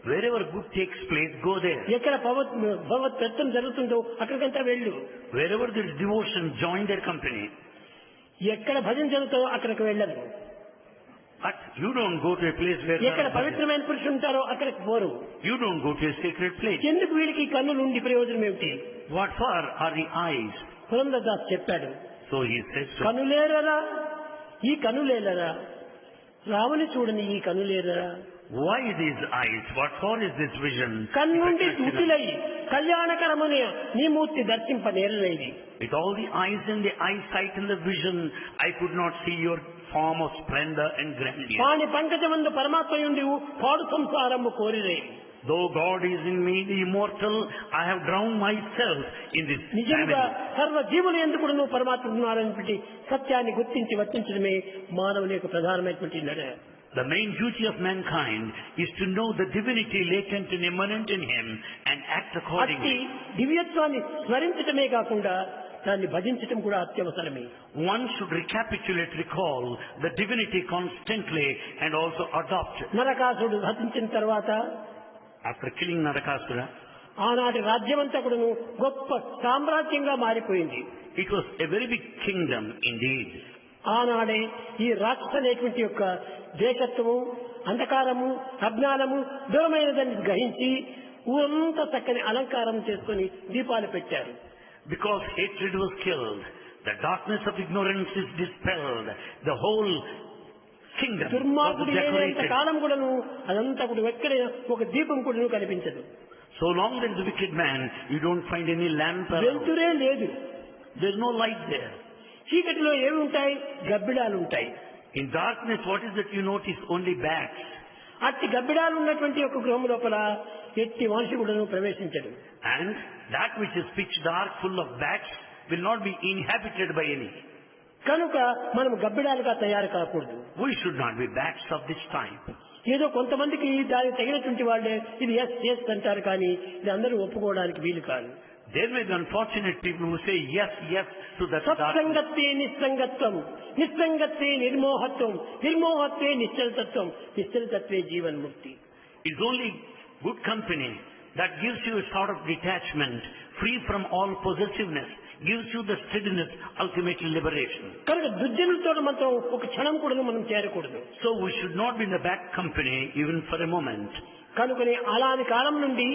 Speaker 2: Wherever good takes place, go there.
Speaker 1: ఎక్కడ భగవత్ తత్వం జరుగుతుందో అక్కడికంతా వెళ్ళు.
Speaker 2: Wherever there is devotion, join their company.
Speaker 1: ఎక్కడ భజన జరుగుతుందో అక్కడికి వెళ్ళరు.
Speaker 2: But you don't go to a place where
Speaker 1: ఎక్కడ పవిత్రమైన పురుషులు ఉంటారో అక్కడికి పోరు.
Speaker 2: you don't go to a sacred place.
Speaker 1: ఎందుకు వీళ్ళకి కన్నులు ఉండి ప్రయోజనం ఏమిటి?
Speaker 2: What for are the eyes?
Speaker 1: Purandara Das చెప్పాడు,
Speaker 2: So he says so.
Speaker 1: కనులేరరా ఈ కనులేలరా, రాముని చూడని ఈ కనులేరరా.
Speaker 2: Why these eyes? What for is this vision?
Speaker 1: కన్నుండి ముతిలై కళ్యాణకరమునే నీ మూర్తి దర్శింప నేరలేది.
Speaker 2: With all the eyes and the eyesight and the vision, I could not see your form of splendor and grandeur.
Speaker 1: పాని పంకజమందు పరమాత్మయుండి పాడు సంసారము కోరిరే.
Speaker 2: Though God is in me, the immortal, I have drowned myself in this
Speaker 1: నిజంగా
Speaker 2: family.
Speaker 1: సర్వ జీవులు ఎందుకు నువ్వు పరమాత్మ ఉన్నారనేటువంటి సత్యాన్ని గుర్తించి వర్తించడమే మానవుని యొక్క ప్రధానమైనటువంటి నడ.
Speaker 2: The main duty of mankind is to know the divinity latent and immanent in him and act
Speaker 1: అట్టి
Speaker 2: accordingly.
Speaker 1: దివ్యత్వాన్ని స్మరించటమే కాకుండా దాన్ని భజించటం కూడా అత్యవసరమే.
Speaker 2: One should recapitulate, recall the divinity constantly and also adopt.
Speaker 1: నరకాసుడు హతించిన తర్వాత
Speaker 2: After killing Narakasura,
Speaker 1: ఆనాటి రాజ్యమంతా కూడాను గొప్ప సామ్రాజ్యంగా మారిపోయింది.
Speaker 2: it was a very big kingdom indeed.
Speaker 1: ఆనాడే ఈ రాక్షస అనేటువంటి యొక్క దేశత్వము, అంధకారము, అజ్ఞానము దూరమైనదని గ్రహించి ఊరంతా చక్కని అలంకారం చేసుకుని దీపాలు పెట్టారు.
Speaker 2: Because hatred was killed, the darkness of ignorance is dispelled, the whole kingdom was
Speaker 1: దుర్మార్గుడు లేనంత
Speaker 2: decorated.
Speaker 1: కాలం కూడాను అదంతా కూడా ఎక్కడ ఒక దీపం కూడా కనిపించదు.
Speaker 2: So long there is a wicked man, you don't find any lamp around.
Speaker 1: వెలుతురే లేదు.
Speaker 2: There is no light there.
Speaker 1: చీకటిలో ఏమి ఉంటాయి? గబ్బిడాలు ఉంటాయి.
Speaker 2: In darkness, what is that you notice? Only bats.
Speaker 1: అట్టి గబ్బిడాలు ఉన్నటువంటి ఒక గృహం లోపల ఎట్టి మనిషి కూడాను ప్రవేశించడు.
Speaker 2: And that which is pitch dark, full of bats, will not be inhabited by any.
Speaker 1: కనుక మనం గబ్బిడాలుగా తయారు కాకూడదు.
Speaker 2: We should not be bats of this type.
Speaker 1: ఏదో కొంతమందికి దానికి తగినటువంటి వాళ్ళే ఇది ఎస్ ఎస్ అంటారు, కానీ ఇది అందరూ ఒప్పుకోవడానికి వీలు కాదు.
Speaker 2: There may be unfortunate people who say yes, yes to that darkness.
Speaker 1: సత్సంగత్వే నిస్సంగత్వం, నిస్సంగత్వే నిర్మోహత్వం, నిర్మోహత్వే నిశ్చలతత్వం, నిశ్చలతత్వే జీవన్ముక్తి.
Speaker 2: It's only good company that gives you a sort of detachment, free from all possessiveness, gives you the steadiness, ultimately liberation.
Speaker 1: కనుక దుర్జనులతో మాత్రం ఒక క్షణం కూడా మనం చేరకూడదు.
Speaker 2: So we should not be in the bad company even for a moment.
Speaker 1: కనుకనే అలాంటి కాలం నుండి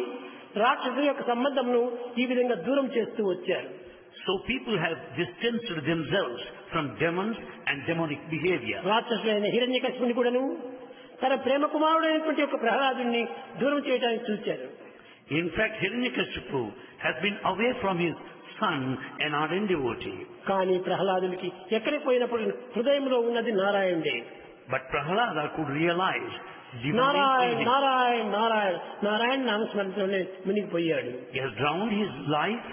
Speaker 1: రాక్షసుల యొక్క సంబంధంను ఈ విధంగా దూరం చేస్తూ వచ్చారు.
Speaker 2: So people have distanced themselves from demons and demonic behavior.
Speaker 1: రాక్షసులైన హిరణ్యకశిపుని కూడాను తన ప్రేమ కుమారుడైనటువంటి యొక్క ప్రహ్లాదుని దూరం చేయడానికి చూశారు.
Speaker 2: In fact, Hiranyakashipu has been away from his son, an ardent devotee.
Speaker 1: కానీ ప్రహ్లాదునికి ఎక్కడికి పోయినప్పుడు హృదయంలో ఉన్నది నారాయణుడే.
Speaker 2: But Prahlada could realize divine
Speaker 1: Narayana
Speaker 2: feeling.
Speaker 1: Narayana Narayana Narayana నామస్మరణతోనే మునిగిపోయాడు.
Speaker 2: He has drowned his life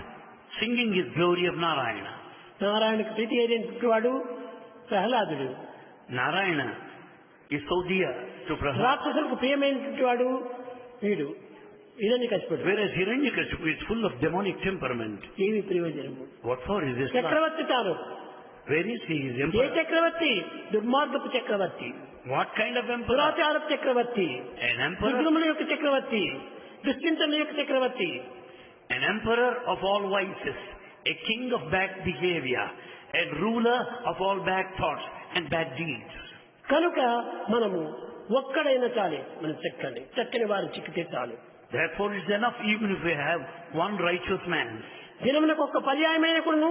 Speaker 2: singing his glory of Narayana.
Speaker 1: నారాయణకు ప్రీతి అయినటువంటి వాడు ప్రహ్లాదుడు.
Speaker 2: Narayana is so dear to Prahlada.
Speaker 1: రాక్షసులకు ప్రియమైనటువంటి వాడు వీడు హిరణ్యకశిపుడు.
Speaker 2: Whereas Hiranyakashipu is full of demonic temperament.
Speaker 1: ఏమి ప్రయోజనము?
Speaker 2: What for is this life?
Speaker 1: చక్రవర్తి తాను.
Speaker 2: Where is he? His
Speaker 1: A
Speaker 2: emperor.
Speaker 1: చక్రవర్తి? దుర్మార్గపు చక్రవర్తి,
Speaker 2: What kind of emperor?
Speaker 1: దురాచారపు Chakravarthi,
Speaker 2: An emperor.
Speaker 1: దుర్గముల యొక్క చక్రవర్తి, దుశ్చింతన యొక్క చక్రవర్తి.
Speaker 2: An emperor of all vices. A king of bad behavior. A ruler of all bad thoughts and bad deeds.
Speaker 1: కనుక మనము ఒక్కడైనా చాలే మనం చక్కని వారు చిక్కితే చాలు.
Speaker 2: Therefore it's enough even if we have one righteous man.
Speaker 1: దినమునకు ఒక్క పర్యాయమైన కూడా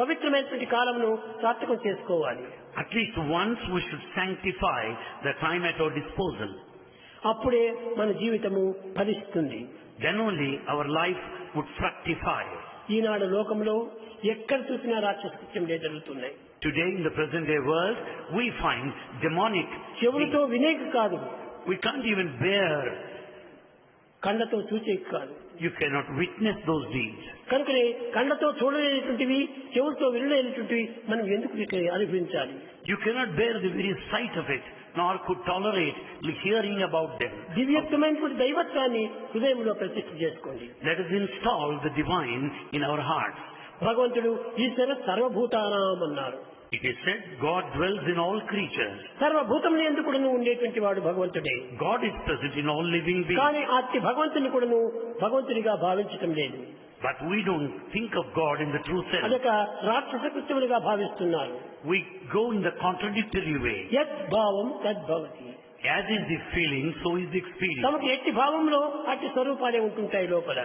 Speaker 1: పవిత్రమైనటువంటి కాలమును సార్థకం చేసుకోవాలి.
Speaker 2: At least once we should sanctify the time at our disposal.
Speaker 1: అప్పుడే మన జీవితము ఫలిస్తుంది.
Speaker 2: Then only our life would fructify.
Speaker 1: ఈనాడు లోకంలో ఎక్కడ చూసినా రాక్షస కృత్యములే జరుగుతున్నాయి.
Speaker 2: Today in the present day world we find demonic.
Speaker 1: చెవులతో వినేక కాదు,
Speaker 2: We can't even bear.
Speaker 1: కళ్ళతో చూచేక కాదు.
Speaker 2: You cannot witness those deeds.
Speaker 1: కనుకనే కళ్ళతో చూడలేనటువంటివి, చెవులతో వినలేనటువంటివి మనం ఎందుకు అనుభవించాలి?
Speaker 2: You cannot bear the very sight of it, nor could tolerate hearing about them.
Speaker 1: దివ్యత్వమైనటువంటి దైవత్వాన్ని హృదయంలో ప్రతిష్ఠ చేసుకోండి.
Speaker 2: Let us install the divine in our hearts.
Speaker 1: భగవంతుడు ఈశ్వర సర్వభూతానాం అన్నారు.
Speaker 2: It is said God dwells in all creatures.
Speaker 1: సర్వభూతములు ఎందుకు ఉండేటువంటి వాడు భగవంతుడే.
Speaker 2: God is present in all living beings.
Speaker 1: కానీ అట్టి భగవంతుని కూడాను భగవంతునిగా భావించటం లేదు.
Speaker 2: But we don't think of God in the true sense.
Speaker 1: అదొక రాక్షస కృత్యములుగా భావిస్తున్నారు.
Speaker 2: We go in the contradictory way.
Speaker 1: యత్ భావం తద్భవతి.
Speaker 2: As is the feeling, so is the experience.
Speaker 1: తమకు ఎట్టి భావంలో అట్టి స్వరూపాలే ఉంటుంటాయి లోపల.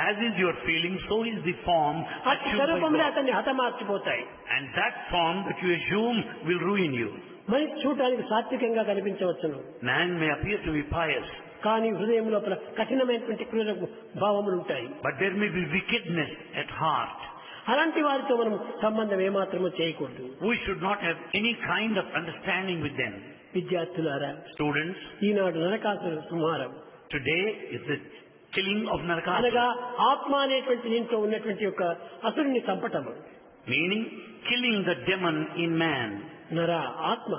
Speaker 2: As is your feeling, so is the form
Speaker 1: అట్టి
Speaker 2: assumed by
Speaker 1: స్వరూపంలో
Speaker 2: God.
Speaker 1: అతన్ని హతమార్చిపోతాయి.
Speaker 2: And that form that you assume will ruin you.
Speaker 1: మనిషి చూడటానికి సాత్వికంగా కనిపించవచ్చును,
Speaker 2: Man may appear to be pious,
Speaker 1: కానీ హృదయం లోపల కఠినమైనటువంటి క్రూర భావములు ఉంటాయి.
Speaker 2: but there may be wickedness at heart.
Speaker 1: అలాంటి వారితో మనం సంబంధం ఏమాత్రమూ చేయకూడదు.
Speaker 2: We should not have any kind of understanding with them.
Speaker 1: విద్యార్థులారా,
Speaker 2: Students,
Speaker 1: ఈనాడు నరకాసుర సంహారం
Speaker 2: today is the killing of
Speaker 1: అనగా
Speaker 2: Narakasura,
Speaker 1: ఆత్మ అనేటువంటి దీంట్లో ఉన్నటువంటి యొక్క అసురుని చంపటము.
Speaker 2: meaning killing the demon in man.
Speaker 1: నర ఆత్మ,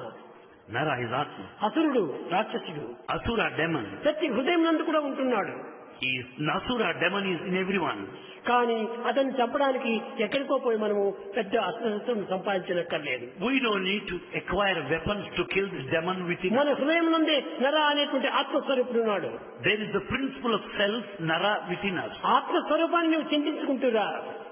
Speaker 2: Nara is Atma.
Speaker 1: అసురుడు రాక్షసుడు
Speaker 2: Asura demon.
Speaker 1: ప్రతి హృదయం నందు కూడా ఉంటున్నాడు.
Speaker 2: He is Nasura demon is in everyone.
Speaker 1: కానీ అతన్ని చంపడానికి ఎక్కడికో పోయి మనము పెద్ద అస్త్రం సంపాదించనక్కర్లేదు.
Speaker 2: We don't need to acquire weapons to kill this demon within us.
Speaker 1: మన హృదయం నుండి నర అనేటువంటి ఆత్మస్వరూపుడు ఉన్నాడు.
Speaker 2: There is the principle of self, Nara, within us.
Speaker 1: ఆత్మస్వరూపాన్ని నువ్వు చింతించుకుంటురా.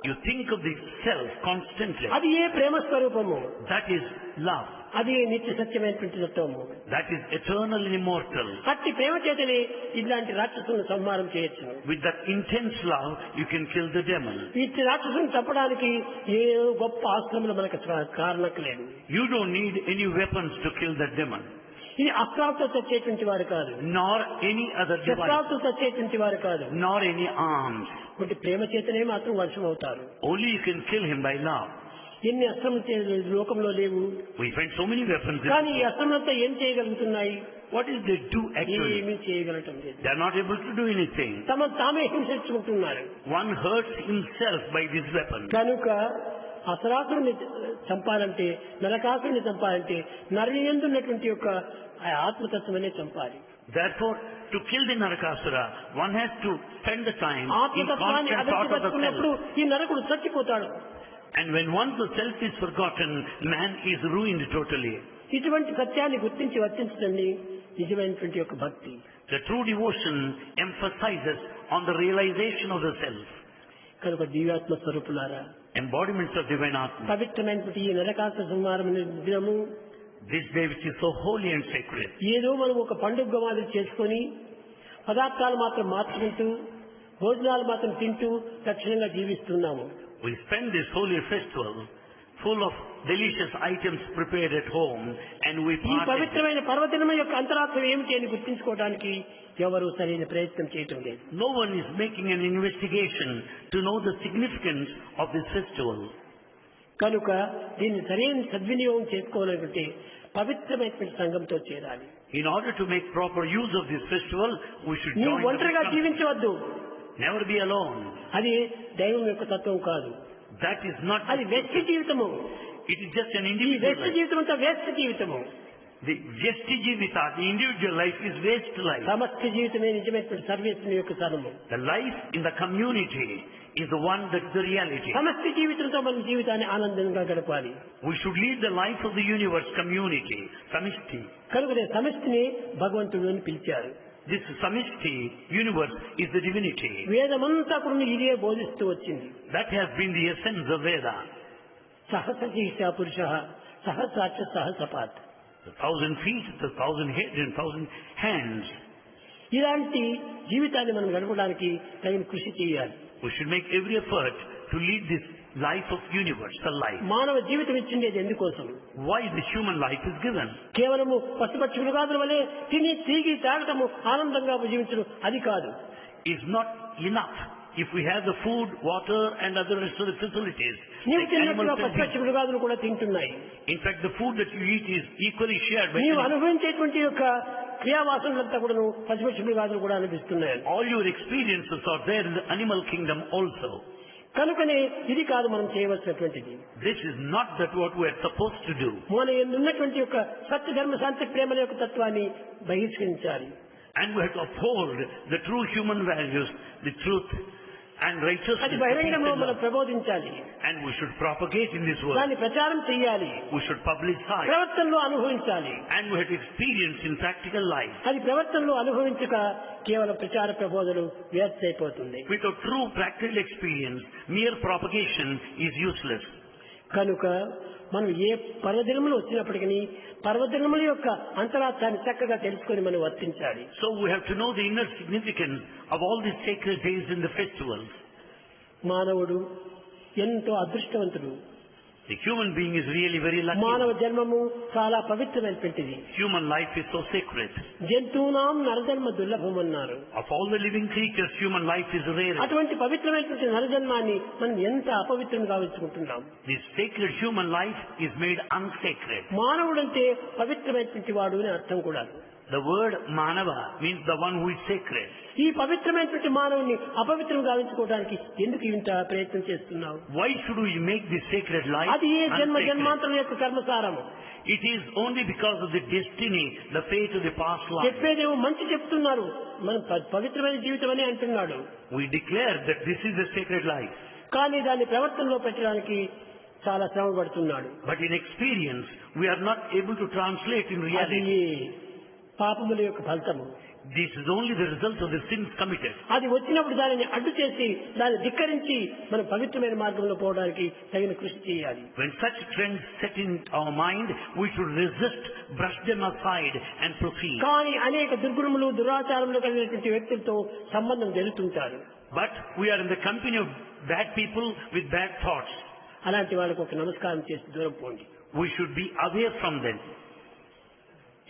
Speaker 2: You think of the self constantly.
Speaker 1: అది ఏ ప్రేమ స్వరూపము,
Speaker 2: That is love.
Speaker 1: అది నిత్య సత్యమైనటువంటి తత్వము.
Speaker 2: That is eternal and immortal.
Speaker 1: అట్టి ప్రేమ చేతనే ఇలాంటి రాక్షసులను సంహారం చేయొచ్చు.
Speaker 2: With that intense love, you can kill the demon.
Speaker 1: ఇట్టి రాక్షసులను చంపడానికి ఏ గొప్ప ఆశ్రములు మనకు కారణక్కలేదు.
Speaker 2: You don't need any weapons to kill that demon.
Speaker 1: ఇది అస్త్రాలతో చచ్చేటువంటి వారు కాదు,
Speaker 2: Nor any other device.
Speaker 1: శస్త్రాలతో చచ్చేటువంటి వారు కాదు.
Speaker 2: Nor any arms.
Speaker 1: ఒకటి ప్రేమ చేతనే మాత్రం వర్షం అవుతారు.
Speaker 2: Only you can kill him by love.
Speaker 1: ఎన్ని అస్త్రములు లోకంలో లేవు,
Speaker 2: We find so many weapons.
Speaker 1: కానీ ఈ అస్త్రములతో ఏం చేయగలుగుతున్నాయి?
Speaker 2: What is they do actually?
Speaker 1: ఏమీ చేయగలటం లేదు.
Speaker 2: They are not able to do anything.
Speaker 1: తామే హింసించుకుంటున్నారు.
Speaker 2: One hurts himself by this weapon.
Speaker 1: కనుక అసరాసురుని చంపాలంటే, నరకాసురుని చంపాలంటే నరయందున్నటువంటి యొక్క ఆ ఆత్మతత్వమనే చంపాలి.
Speaker 2: Therefore, to kill the Narakasura, one has to spend the time in
Speaker 1: ఆత్మతత్వాన్ని
Speaker 2: constant thought of the
Speaker 1: అభివృద్ధిపరుచుకున్నప్పుడు
Speaker 2: self.
Speaker 1: ఈ నరకుడు చచ్చిపోతాడు.
Speaker 2: And when once the self is forgotten, man is ruined totally.
Speaker 1: ఇటువంటి సత్యాన్ని గుర్తించి వర్తించండి నిజమైనటువంటి యొక్క భక్తి.
Speaker 2: The true devotion emphasizes on the realization of the self.
Speaker 1: కనుక దివ్యాత్మ స్వరూపులారా,
Speaker 2: Embodiments of divine Atma.
Speaker 1: పవిత్రమైనటువంటి ఈ నరకాసుర సంహారం దినము
Speaker 2: This day which is so holy and sacred.
Speaker 1: ఏదో మనం ఒక పండుగ మాదిరి చేసుకొని పదార్థాలు మాత్రం మార్చుకుంటూ భోజనాలు మాత్రం తింటూ లక్షణంగా జీవిస్తున్నాము.
Speaker 2: We spend this holy festival full of delicious items prepared at home and we
Speaker 1: ఈ
Speaker 2: partake.
Speaker 1: పవిత్రమైన పర్వదినం యొక్క అంతరార్థం ఏమిటి అని గుర్తించుకోవడానికి ఎవరు సరైన ప్రయత్నం చేయటం లేదు.
Speaker 2: No one is making an investigation to know the significance of this festival.
Speaker 1: కనుక దీన్ని సరైన సద్వినియోగం చేసుకోవాలనుకుంటే పవిత్రమైనటువంటి సంఘంతో చేరాలి.
Speaker 2: In order to make proper use of this festival, we should
Speaker 1: నీవు
Speaker 2: join the
Speaker 1: ఒంటరిగా
Speaker 2: company.
Speaker 1: జీవించవద్దు.
Speaker 2: Never be alone.
Speaker 1: అది దైవం యొక్క తత్వం కాదు.
Speaker 2: That is not.
Speaker 1: అది వ్యక్తి జీవితము.
Speaker 2: It is just an
Speaker 1: ఈ
Speaker 2: individual
Speaker 1: వ్యక్తి
Speaker 2: life.
Speaker 1: జీవితం అంతా వ్యస్త జీవితము.
Speaker 2: The Vyasti Jivita, the individual life, is waste life.
Speaker 1: సమష్టి జీవితమే నిజమైనటువంటి సర్వేశ్వరుని యొక్క ధర్మము.
Speaker 2: The life in the community is the one that is the reality.
Speaker 1: సమష్టి జీవితంతో మన జీవితాన్ని ఆనందంగా గడపాలి.
Speaker 2: We should lead the life of the universe community, Samishti.
Speaker 1: కనుక సమష్టిని భగవంతుడు అని పిలిచారు.
Speaker 2: This Samishti universe is the divinity.
Speaker 1: వేదమంతా కూడా ఇదే బోధిస్తూ వచ్చింది.
Speaker 2: That has been the essence of Veda.
Speaker 1: సహస్రశీర్ష పురుష సహస్రాక్ష సహస్రపాత్.
Speaker 2: 1,000 feet, 1,000 heads and 1,000 hands.
Speaker 1: ఇలాంటి జీవితాన్ని మనం గడపడానికి తగిన కృషి చేయాలి.
Speaker 2: We should make every effort to lead this life of universal life.
Speaker 1: మానవ జీవితం ఇచ్చిండేది ఎందుకోసం?
Speaker 2: Why the human life is given?
Speaker 1: కేవలము పశుపక్షి మృగాదుల వలె తిని తిరిగి తాగటము ఆనందంగా జీవించడం అది కాదు.
Speaker 2: Is not enough. If we have the food, water and other facilities,
Speaker 1: నీవు
Speaker 2: like
Speaker 1: తిన్నట్టుగా
Speaker 2: animals and
Speaker 1: పశుపక్షి
Speaker 2: beasts.
Speaker 1: మృగాదులు కూడా తింటున్నాయి.
Speaker 2: In fact, the food that you eat is equally shared by
Speaker 1: నీవు
Speaker 2: animals.
Speaker 1: అనుభవించేటువంటి యొక్క క్రియావాసనలంతా కూడా పశుపక్షి మృగాదులు కూడా అనిపిస్తున్నాయి.
Speaker 2: All your experiences are there in the animal kingdom also.
Speaker 1: కనుకనే ఇది కాదు మనం చేయవలసినటువంటిది.
Speaker 2: This is not that what we are supposed to do.
Speaker 1: మన ఉన్నటువంటి యొక్క సత్య ధర్మ శాంతి ప్రేమల యొక్క తత్వాన్ని బహిష్కరించాలి.
Speaker 2: And we have to uphold the true human values, the truth and
Speaker 1: అది
Speaker 2: righteousness.
Speaker 1: బహిరంగంలో మనం ప్రబోధించాలి.
Speaker 2: And we should propagate in this world.
Speaker 1: దాన్ని ప్రచారం చేయాలి.
Speaker 2: We should publicize.
Speaker 1: ప్రవర్తనలో అనుభవించాలి.
Speaker 2: And we have to experience in practical life.
Speaker 1: అది ప్రవర్తనలో అనుభవించక కేవలం ప్రచార ప్రబోధనలు వ్యర్థ అయిపోతుంది.
Speaker 2: Without true practical experience, mere propagation is useless.
Speaker 1: కనుక మనం ఏ పర్వదినములు వచ్చినప్పటికీ పర్వదినముల యొక్క అంతరార్థాన్ని చక్కగా తెలుసుకొని మనం వర్తించాలి.
Speaker 2: So we have to know the inner significance of all these sacred days and the festivals.
Speaker 1: మానవుడు ఎంతో అదృష్టవంతుడు.
Speaker 2: The human being is really very lucky.
Speaker 1: మానవ జన్మము చాలా పవిత్రమైనటువంటిది.
Speaker 2: Human life is so sacred.
Speaker 1: జంతువునాం నరజన్మ దుర్లభం అన్నారు.
Speaker 2: Of all the living creatures, human life is rare.
Speaker 1: అటువంటి పవిత్రమైనటువంటి నరజన్మాన్ని మనం ఎంత అపవిత్రం గావించుకుంటున్నాం.
Speaker 2: This sacred human life is made unsacred.
Speaker 1: మానవుడంటే పవిత్రమైనటువంటి వాడు అని అర్థం కూడా.
Speaker 2: The word Manava means the one who is sacred.
Speaker 1: ఈ పవిత్రమైనటువంటి మానవుని అపవిత్రం గావించుకోవడానికి ఎందుకు ఇంత ప్రయత్నం చేస్తున్నావు?
Speaker 2: Why should we make this sacred life
Speaker 1: అది ఏ జన్మ
Speaker 2: unsacred?
Speaker 1: జన్మాంతరం యొక్క కర్మసారము.
Speaker 2: It is only because of the destiny, the fate of the past life.
Speaker 1: చెప్పేదేమో మంచి చెప్తున్నారు, మనం పవిత్రమైన జీవితం అని అంటున్నాడు.
Speaker 2: We declare that this is the sacred life.
Speaker 1: కానీ దాన్ని ప్రవర్తనలో పెట్టడానికి చాలా శ్రమ పడుతున్నాడు.
Speaker 2: But in experience, we are not able to translate in
Speaker 1: అది
Speaker 2: reality.
Speaker 1: పాపముల యొక్క ఫలితము.
Speaker 2: This is only the result of the sins committed.
Speaker 1: అది వచ్చినప్పుడు దానిని అడ్డు చేసి దాన్ని ధిక్కరించి మనం పవిత్రమైన మార్గంలో పోవడానికి తగిన కృషి చేయాలి.
Speaker 2: When such trends set in our mind, we should resist, brush them aside and proceed.
Speaker 1: కానీ అనేక దుర్గుణములు దురాచారములు కలిగినటువంటి వ్యక్తులతో సంబంధం జరుగుతుంటారు.
Speaker 2: But we are in the company of bad people with bad thoughts.
Speaker 1: అలాంటి వాళ్ళకు ఒక నమస్కారం చేసి దూరం పోండి.
Speaker 2: We should be away from them.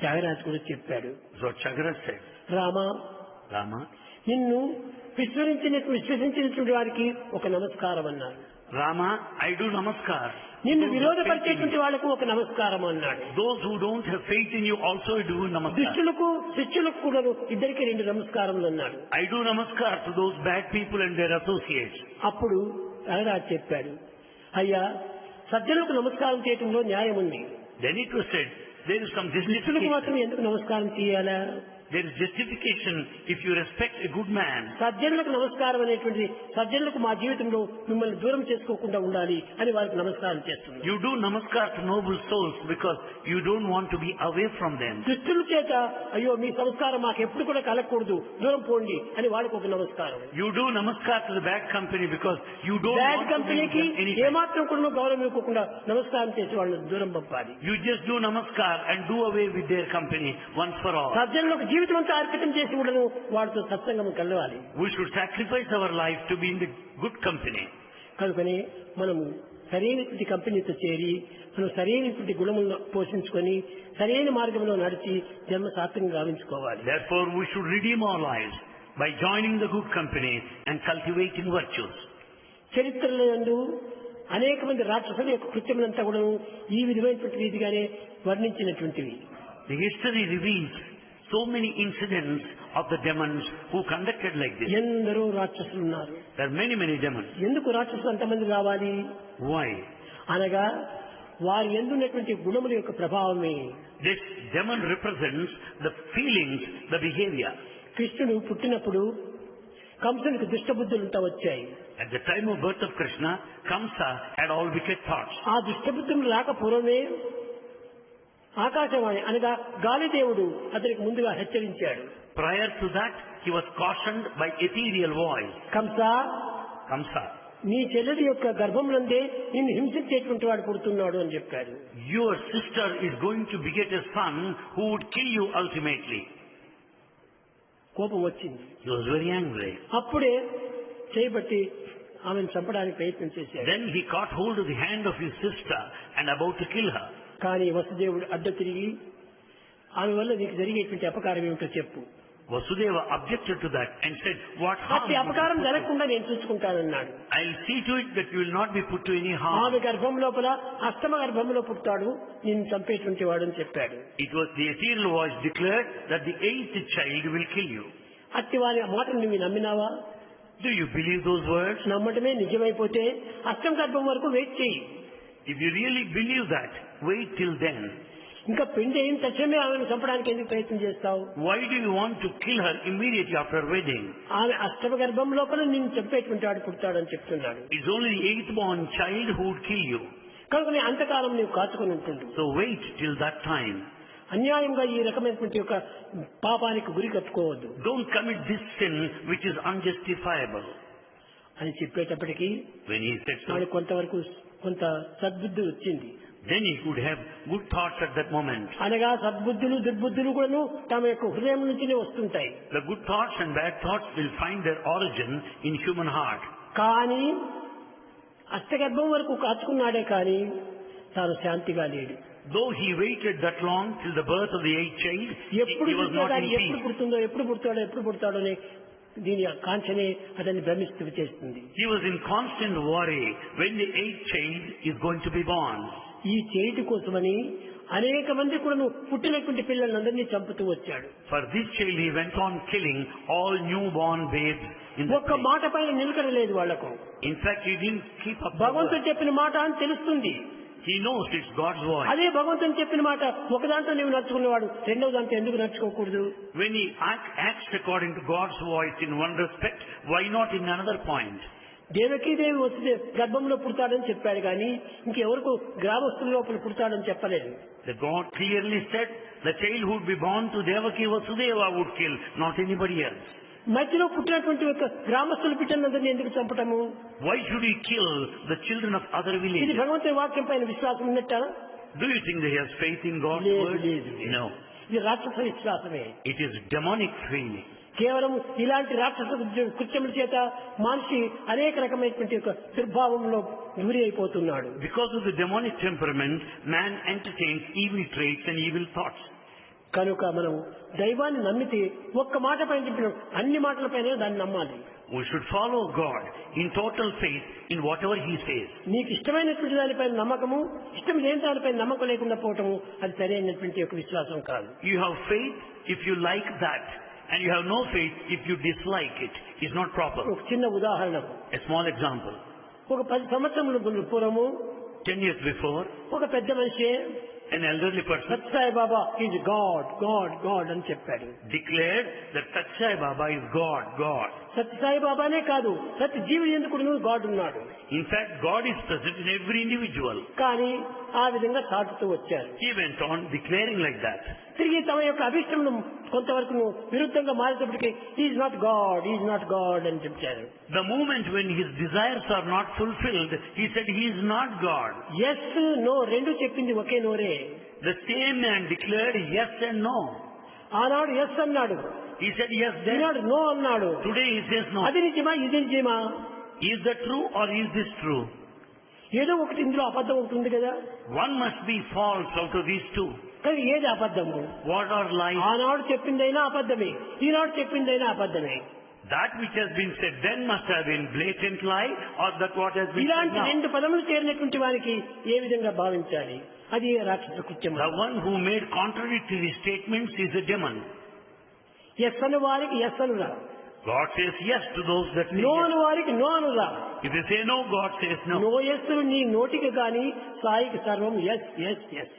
Speaker 1: Tyagaraju కూడా చెప్పాడు,
Speaker 2: So Chagara said,
Speaker 1: Rama
Speaker 2: Rama,
Speaker 1: నిన్ను విశ్వసించినటువంటి వారికి ఒక నమస్కారం అన్నాడు.
Speaker 2: Rama, I do namaskar.
Speaker 1: నిన్ను
Speaker 2: Those who
Speaker 1: విరోధపరిచేటువంటి వాళ్ళకు ఒక నమస్కారం అన్నాడు.
Speaker 2: Those who don't have faith in you also do namaskar.
Speaker 1: దుష్టులకు శిష్యులకు కూడా ఇద్దరికి 2 నమస్కారములు అన్నాడు.
Speaker 2: I do namaskar to those bad people and their associates.
Speaker 1: అప్పుడు త్యాగరాజు చెప్పాడు, అయ్యా సజ్జనులకు నమస్కారం చేయటంలో న్యాయం ఉంది.
Speaker 2: Then it was said, there is some
Speaker 1: దుష్టులకు
Speaker 2: justification.
Speaker 1: మాత్రం ఎందుకు నమస్కారం చేయాలా?
Speaker 2: There is justification if you respect a good man.
Speaker 1: సజ్జనులకు నమస్కారం అనేటువంటిది సజ్జనులకు మా జీవితంలో మిమ్మల్ని దూరం చేసుకోకుండా ఉండాలి అని వారికి నమస్కారం చేస్తున్నారు.
Speaker 2: You do namaskar to noble souls because you don't want to be away from them.
Speaker 1: దుష్టుల చేత అయ్యో మీ సంస్కారం మాకు ఎప్పుడు కూడా కలగకూడదు, దూరం పోండి అని వాళ్ళకి ఒక నమస్కారం.
Speaker 2: You do namaskar to the bad company because you don't
Speaker 1: bad
Speaker 2: want to be with
Speaker 1: కంపెనీకి
Speaker 2: them anytime.
Speaker 1: ఏమాత్రం కూడా గౌరవం ఇవ్వకుండా నమస్కారం చేసి వాళ్ళని దూరం పంపాలి.
Speaker 2: You just do namaskar and do away with their company once for all.
Speaker 1: సజ్జనులకు జీవితం అంతా అర్పితం చేసి ఉండను వాడితో సత్సంగం కలవాలి.
Speaker 2: We should sacrifice our life to be in the good company.
Speaker 1: కనుకనే మనము సరైనటువంటి కంపెనీతో చేరి మనం సరైనటువంటి గుణములను పోషించుకొని సరైన మార్గంలో నడిచి జన్మ సార్థకంగా గావించుకోవాలి.
Speaker 2: Therefore, we should redeem our lives by joining the good company and cultivating virtues.
Speaker 1: చరిత్రలో యందు అనేక మంది రాక్షసుల యొక్క కృత్యములంతా కూడా ఈ విధమైనటువంటి రీతిగానే వర్ణించినటువంటివి.
Speaker 2: The history reveals so many incidents of the demons who conducted like this.
Speaker 1: ఎందరో రాక్షసులు ఉన్నారు.
Speaker 2: There are many demons.
Speaker 1: ఎందుకు రాక్షసులు అంతమంది రావాలి?
Speaker 2: Why?
Speaker 1: అనగా వారి ఎందున్నటువంటి గుణముల యొక్క ప్రభావమే.
Speaker 2: This demon represents the feelings, the behavior.
Speaker 1: కృష్ణుడు పుట్టినప్పుడు కంసునికి దుష్టబుద్ధులంతా వచ్చాయి.
Speaker 2: At the time of birth of Krishna, Kamsa had all wicked thoughts.
Speaker 1: ఆ దుష్టబుద్ధులు రాకపూర్వమే ఆకాశవాణి అనగా గాలిదేవుడు అతనికి ముందుగా హెచ్చరించాడు.
Speaker 2: Prior to that, he was cautioned by ethereal voice. Kamsa,
Speaker 1: నీ చెల్లెలి యొక్క గర్భమునందే నిన్ను హింసించేటువంటి వాడు పుడుతున్నాడు అని చెప్పాడు.
Speaker 2: your sister is going to beget a son who would kill you ultimately.
Speaker 1: కోపం వచ్చింది.
Speaker 2: He was very angry.
Speaker 1: అప్పుడే చేయబట్టి ఆమెను చంపడానికి ప్రయత్నం చేశాడు.
Speaker 2: Then he caught hold of the hand of his sister and about to kill her.
Speaker 1: కానీ వసుదేవుడు అడ్డు తిరిగి ఆమె వల్ల నీకు జరిగేటువంటి అపకారం ఏమిటో చెప్పు.
Speaker 2: Vasudeva objected to that and said, what harm?
Speaker 1: అట్టి అపకారం జరగకుండా నేను చూసుకుంటానన్నాడు.
Speaker 2: I'll see to it that you will not be put to any harm.
Speaker 1: ఆమె గర్భం లోపల అష్టమ గర్భంలో పుట్టాడు నిన్ను చంపేటువంటి వాడు అని చెప్పాడు.
Speaker 2: It was the ethereal voice declared that the 8th child will kill you.
Speaker 1: అట్టి వారి మాటను నువ్వు నమ్మినావా?
Speaker 2: Do you believe those words?
Speaker 1: నమ్మటమే నిజమైపోతే అష్టమ గర్భం వరకు వెయిట్ చేయి.
Speaker 2: If you really believe that, wait till then.
Speaker 1: ఇంకా పెళ్లి అయిన తక్షణమే ఆమెను చంపడానికి ఎందుకు ప్రయత్నం చేస్తావు?
Speaker 2: Why do you want to kill her immediately after wedding?
Speaker 1: ఆమె అష్టమ గర్భం లోపల నిన్ను చంపేటువంటి వాడు పుడతాడని చెప్తున్నాడు.
Speaker 2: It's only the 8th born child who would kill you.
Speaker 1: కనుక నీ అంతకాలం నీవు కాచుకొని ఉంటుండు.
Speaker 2: So wait till that time.
Speaker 1: అన్యాయంగా ఈ రకమైనటువంటి యొక్క పాపానికి గురి కట్టుకోవద్దు.
Speaker 2: Don't commit this sin which is unjustifiable.
Speaker 1: అని చెప్పేటప్పటికీ
Speaker 2: When he said so,
Speaker 1: వాడికి కొంతవరకు కొంత సద్బుద్ధి వచ్చింది.
Speaker 2: then he could have good thoughts at that moment.
Speaker 1: అనగా సద్బుద్ధులు దుర్బుద్ధులు కూడాను తమ యొక్క హృదయం నుంచినే వస్తుంటాయి.
Speaker 2: The good thoughts and bad thoughts will find their origin in human heart.
Speaker 1: కానీ అష్టగర్భం వరకు కాచుకున్నాడే కానీ తాను శాంతిగా లేడు.
Speaker 2: Though he waited that long till the birth of the 8th child,
Speaker 1: ఎప్పుడు
Speaker 2: he was not in
Speaker 1: ఎప్పుడు
Speaker 2: peace.
Speaker 1: పుడుతుందో ఎప్పుడు పుడతాడో అని దీని కాంచనే అతన్ని భ్రమిస్తూ చేస్తుంది.
Speaker 2: He was in constant worry when the 8th child is going to be born.
Speaker 1: ఈ చేతి కోసమని అనేక మంది కూడా పుట్టినటువంటి పిల్లలందరినీ చంపుతూ వచ్చాడు.
Speaker 2: For this child he went on killing all newborn babes in the
Speaker 1: ఒక్క
Speaker 2: place.
Speaker 1: మాట పైన నిలకడలేదు వాళ్లకు.
Speaker 2: In fact, he didn't keep up.
Speaker 1: భగవంతుడు చెప్పిన మాట అని తెలుస్తుంది.
Speaker 2: He knows it's God's voice.
Speaker 1: అదే భగవంతుని చెప్పిన మాట ఒకదాంతో నీవు నడుచుకునేవాడు రెండవ దాంతో ఎందుకు నడుచుకోకూడదు?
Speaker 2: When he acts according to God's voice in one respect, why not in another point?
Speaker 1: Devaki Devi వస్తే గర్భంలో పుడతాడని చెప్పాడు కానీ ఇంకెవరికి గ్రామస్తుల లోపల పుడతాడని చెప్పలేదు.
Speaker 2: The God clearly said the child who would be born to Devaki Vasudeva would kill, not anybody else.
Speaker 1: మధ్యలో పుట్టినటువంటి యొక్క గ్రామస్తుల బిడ్డలందరినీ ఎందుకు చంపటము?
Speaker 2: Why should he kill the children of other
Speaker 1: ఇది
Speaker 2: villages?
Speaker 1: భగవంతుని వాక్యం పైన విశ్వాసం ఉన్నట్ట?
Speaker 2: Do you think they have faith in God's word? No.
Speaker 1: ఇది రాక్షస విశ్వాసమే.
Speaker 2: It is demonic feeling.
Speaker 1: కేవలం ఇలాంటి రాక్షస కృత్యముల చేత మనిషి అనేక రకమైనటువంటి యొక్క దుర్భావంలో గురి అయిపోతున్నాడు.
Speaker 2: Because of the demonic temperament, man entertains evil traits and evil thoughts.
Speaker 1: కనుక మనం దైవాన్ని నమ్మితే ఒక్క మాట పైన చెప్పిన అన్ని మాటలపైన దాన్ని నమ్మాలి.
Speaker 2: We should follow God in total faith in whatever He says.
Speaker 1: నీకు ఇష్టమైనటువంటి దానిపైన నమ్మకము, ఇష్టం లేని దానిపైన నమ్మకం లేకుండా పోవటము అది సరైనటువంటి యొక్క విశ్వాసం కాదు.
Speaker 2: You have faith if you like that, and you have no faith if you dislike it. Is not proper.
Speaker 1: ఒక చిన్న ఉదాహరణకు
Speaker 2: A small example.
Speaker 1: ఒక 10 సంవత్సరముల పూర్వము
Speaker 2: 10 years before,
Speaker 1: ఒక పెద్ద మనిషి
Speaker 2: an elderly person
Speaker 1: Sathya Sai Baba is God God God అని చెప్పాడు.
Speaker 2: declared that Satsai Baba is God, God.
Speaker 1: Sathya Sai బాబానే కాదు సత్య జీవుడు ఎందుకు గాడ్ ఉన్నాడు.
Speaker 2: In fact, God is present in every individual.
Speaker 1: కానీ ఆ విధంగా సాటుతూ వచ్చారు.
Speaker 2: He went on declaring like that.
Speaker 1: తిరిగి తమ యొక్క అభిష్టం కొంతవరకు విరుద్ధంగా మారేటప్పటికీ is not God, is not God అని చెప్పారు.
Speaker 2: The moment when his desires are not fulfilled, he said he is not God.
Speaker 1: Yes no రెండు చెప్పింది ఒకే నోరే.
Speaker 2: The same man declared yes and no.
Speaker 1: ఆనాడు ఎస్ అన్నాడు,
Speaker 2: He said yes then.
Speaker 1: ఈనాడు no అన్నాడు.
Speaker 2: Today he says no.
Speaker 1: అది నిజమా ఇది నిజమా?
Speaker 2: Is that true or is this true?
Speaker 1: ఏదో ఒకటి ఇందులో అబద్ధం ఉంటుంది కదా.
Speaker 2: One must be false out of these two.
Speaker 1: కానీ ఏది అబద్ధము?
Speaker 2: What are lies?
Speaker 1: ఆనాడు చెప్పిందైనా అబద్ధమే, ఈనాడు చెప్పిందైనా అబద్ధమే.
Speaker 2: That which has been said then must have been blatant lie, or that what has been said
Speaker 1: ఇలాంటి
Speaker 2: now.
Speaker 1: రెండు పదములు చేరినటువంటి వారికి ఏ విధంగా భావించాలి? అది రాక్షస కృత్యం.
Speaker 2: The one who made contradictory statements is a demon.
Speaker 1: Yes అను వారికి ఎస్ అనురా,
Speaker 2: God says yes to those that say
Speaker 1: no
Speaker 2: yes.
Speaker 1: అను వారికి నో అనురా.
Speaker 2: If they say no, God says no.
Speaker 1: No ఎస్సులు నీ నోటికి గాని సాయికి సర్వం yes yes yes.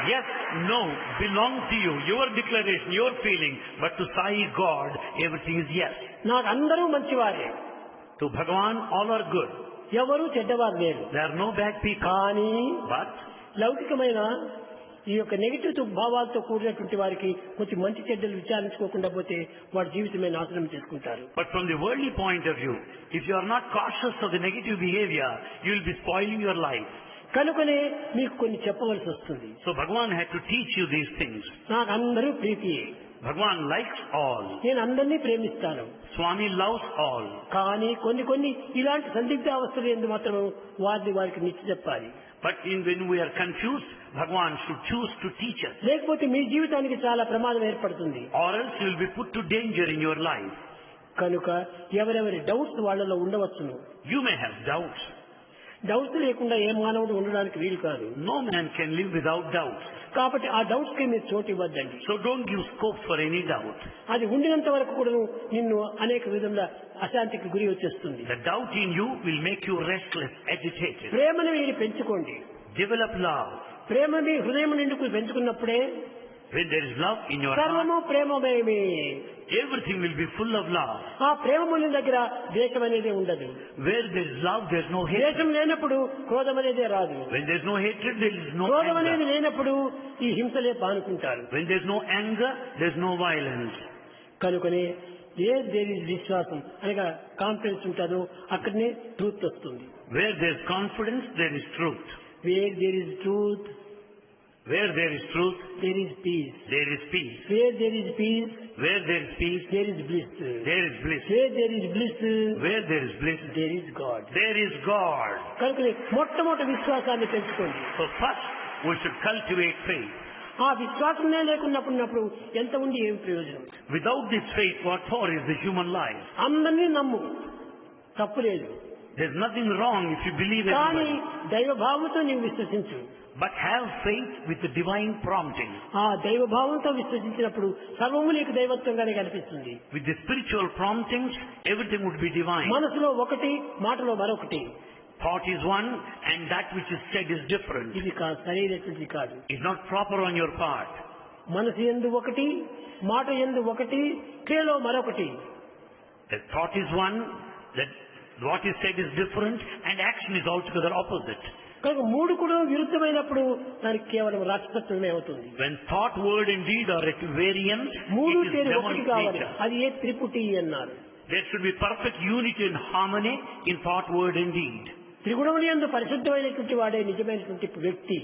Speaker 2: Yes, no belong to you, your declaration, your feeling, but to Sai God, everything is yes.
Speaker 1: నాకు అందరూ మంచివారే,
Speaker 2: To Bhagavan, all are good.
Speaker 1: ఎవరు చెడ్డవారు లేరు.
Speaker 2: There are no bad people.
Speaker 1: కానీ
Speaker 2: But
Speaker 1: లౌకికమైన ఈ యొక్క నెగిటివ్ భావాలతో కూడినటువంటి వారికి కొంచెం మంచి చెడ్డలు విచారించుకోకుండా పోతే వాడి జీవితమే నాశనం చేసుకుంటారు.
Speaker 2: But from the worldly point of view, if you are not cautious of the negative behavior, you will be spoiling your life.
Speaker 1: కనుకనే మీకు కొన్ని చెప్పవలసి వస్తుంది.
Speaker 2: So Bhagavan had to teach you these things.
Speaker 1: నాకు అందరూ ప్రీతియే,
Speaker 2: Bhagavan likes all.
Speaker 1: నేను అందరినీ ప్రేమిస్తాను.
Speaker 2: Swami loves all.
Speaker 1: కానీ కొన్ని ఇలాంటి సందిగ్ధ అవస్థలు ఎందు మాత్రం వారికి నిచ్చి చెప్పాలి.
Speaker 2: But when we are confused, Bhagavan should choose to teach us.
Speaker 1: లేకపోతే మీ జీవితానికి చాలా ప్రమాదం ఏర్పడుతుంది.
Speaker 2: Or else you will be put to danger in your life.
Speaker 1: కనుక ఎవరెవరి డౌట్స్ వాళ్ళలో ఉండవచ్చును.
Speaker 2: You may have doubts.
Speaker 1: Doubts లేకుండా ఏ మానవుడు ఉండడానికి వీలు కాదు.
Speaker 2: No man can live without doubts.
Speaker 1: కాబట్టి ఆ డౌట్స్ కి మీరు చోటు ఇవ్వద్దండి.
Speaker 2: So don't give scope for any doubt.
Speaker 1: అది ఉండినంత వరకు కూడా నిన్ను అనేక విధంగా అశాంతికి గురి వచ్చేస్తుంది.
Speaker 2: The doubt in you will make you restless, agitated.
Speaker 1: ప్రేమను మీరు పెంచుకోండి.
Speaker 2: Develop love.
Speaker 1: ప్రేమ మీ హృదయం నిండుకు పెంచుకున్నప్పుడే
Speaker 2: When there is love in your heart,
Speaker 1: సర్వము ప్రేమమయమే.
Speaker 2: everything will be full of love.
Speaker 1: ఆ ప్రేమ మూల్యం దగ్గర ద్వేషం అనేది ఉండదు.
Speaker 2: Where there is love, there is no hatred.
Speaker 1: ద్వేషం లేనప్పుడు క్రోధం అనేది రాదు.
Speaker 2: When there is no hatred, there is no
Speaker 1: క్రోధం అనేది
Speaker 2: anger.
Speaker 1: లేనప్పుడు ఈ హింసలే పానుకుంటారు.
Speaker 2: When there is no anger, there is no violence.
Speaker 1: కనుకనే దేర్ ఇస్ విశ్వాసం అనగా కాన్ఫిడెన్స్ ఉంటుందో అక్కడనే ట్రూత్ వస్తుంది.
Speaker 2: Where there is confidence, there is truth.
Speaker 1: Where there is truth,
Speaker 2: Where there is truth,
Speaker 1: there is peace.
Speaker 2: there is peace.
Speaker 1: Where there is peace,
Speaker 2: Where there is peace,
Speaker 1: there is bliss.
Speaker 2: there is bliss.
Speaker 1: Where there is bliss,
Speaker 2: Where there is bliss,
Speaker 1: there is God.
Speaker 2: there is God.
Speaker 1: కనుకనే మొట్టమొదటి విశ్వాసాన్ని పెంచుకోండి.
Speaker 2: So first, we should cultivate faith.
Speaker 1: ఆ విశ్వాసమే లేకున్నప్పుడు ఎంత ఉండి ఏం ప్రయోజనం?
Speaker 2: Without this faith, what for is the human life?
Speaker 1: అందరినీ నమ్ము, తప్పు లేదు.
Speaker 2: There's nothing wrong if you believe
Speaker 1: కానీ
Speaker 2: everybody.
Speaker 1: దైవభావంతో నీవు విశ్వసించు.
Speaker 2: But have faith with the divine prompting.
Speaker 1: ఆ దైవభావంతో విశ్వసించినప్పుడు సర్వము నీకు దైవత్వంగానే కనిపిస్తుంది.
Speaker 2: With the spiritual promptings, everything would be divine.
Speaker 1: మనసులో ఒకటి, మాటలో మరొకటి.
Speaker 2: Thought is one, and that which is said is different.
Speaker 1: ఇది సరైనటువంటిది కాదు.
Speaker 2: It's not proper on your part.
Speaker 1: మనసు యందు ఒకటి, మాట యందు ఒకటి, క్రియలో మరొకటి.
Speaker 2: The thought is one, that what is said is different, and action is altogether opposite.
Speaker 1: కనుక మూడు కూడా విరుద్ధమైనప్పుడు దానికి కేవలం రాక్షసత్వమే అవుతుంది.
Speaker 2: When thought, word, and deed are at variance,
Speaker 1: మూడు
Speaker 2: it is
Speaker 1: తేరు
Speaker 2: demonic
Speaker 1: ఒకటి కావాలి.
Speaker 2: nature.
Speaker 1: అది ఏ త్రిపుటి అన్నారు.
Speaker 2: There should be perfect unity and harmony in thought, word, and deed.
Speaker 1: త్రిగుణముల యందు పరిశుద్ధమైనటువంటి వాడే నిజమైనటువంటి వ్యక్తి.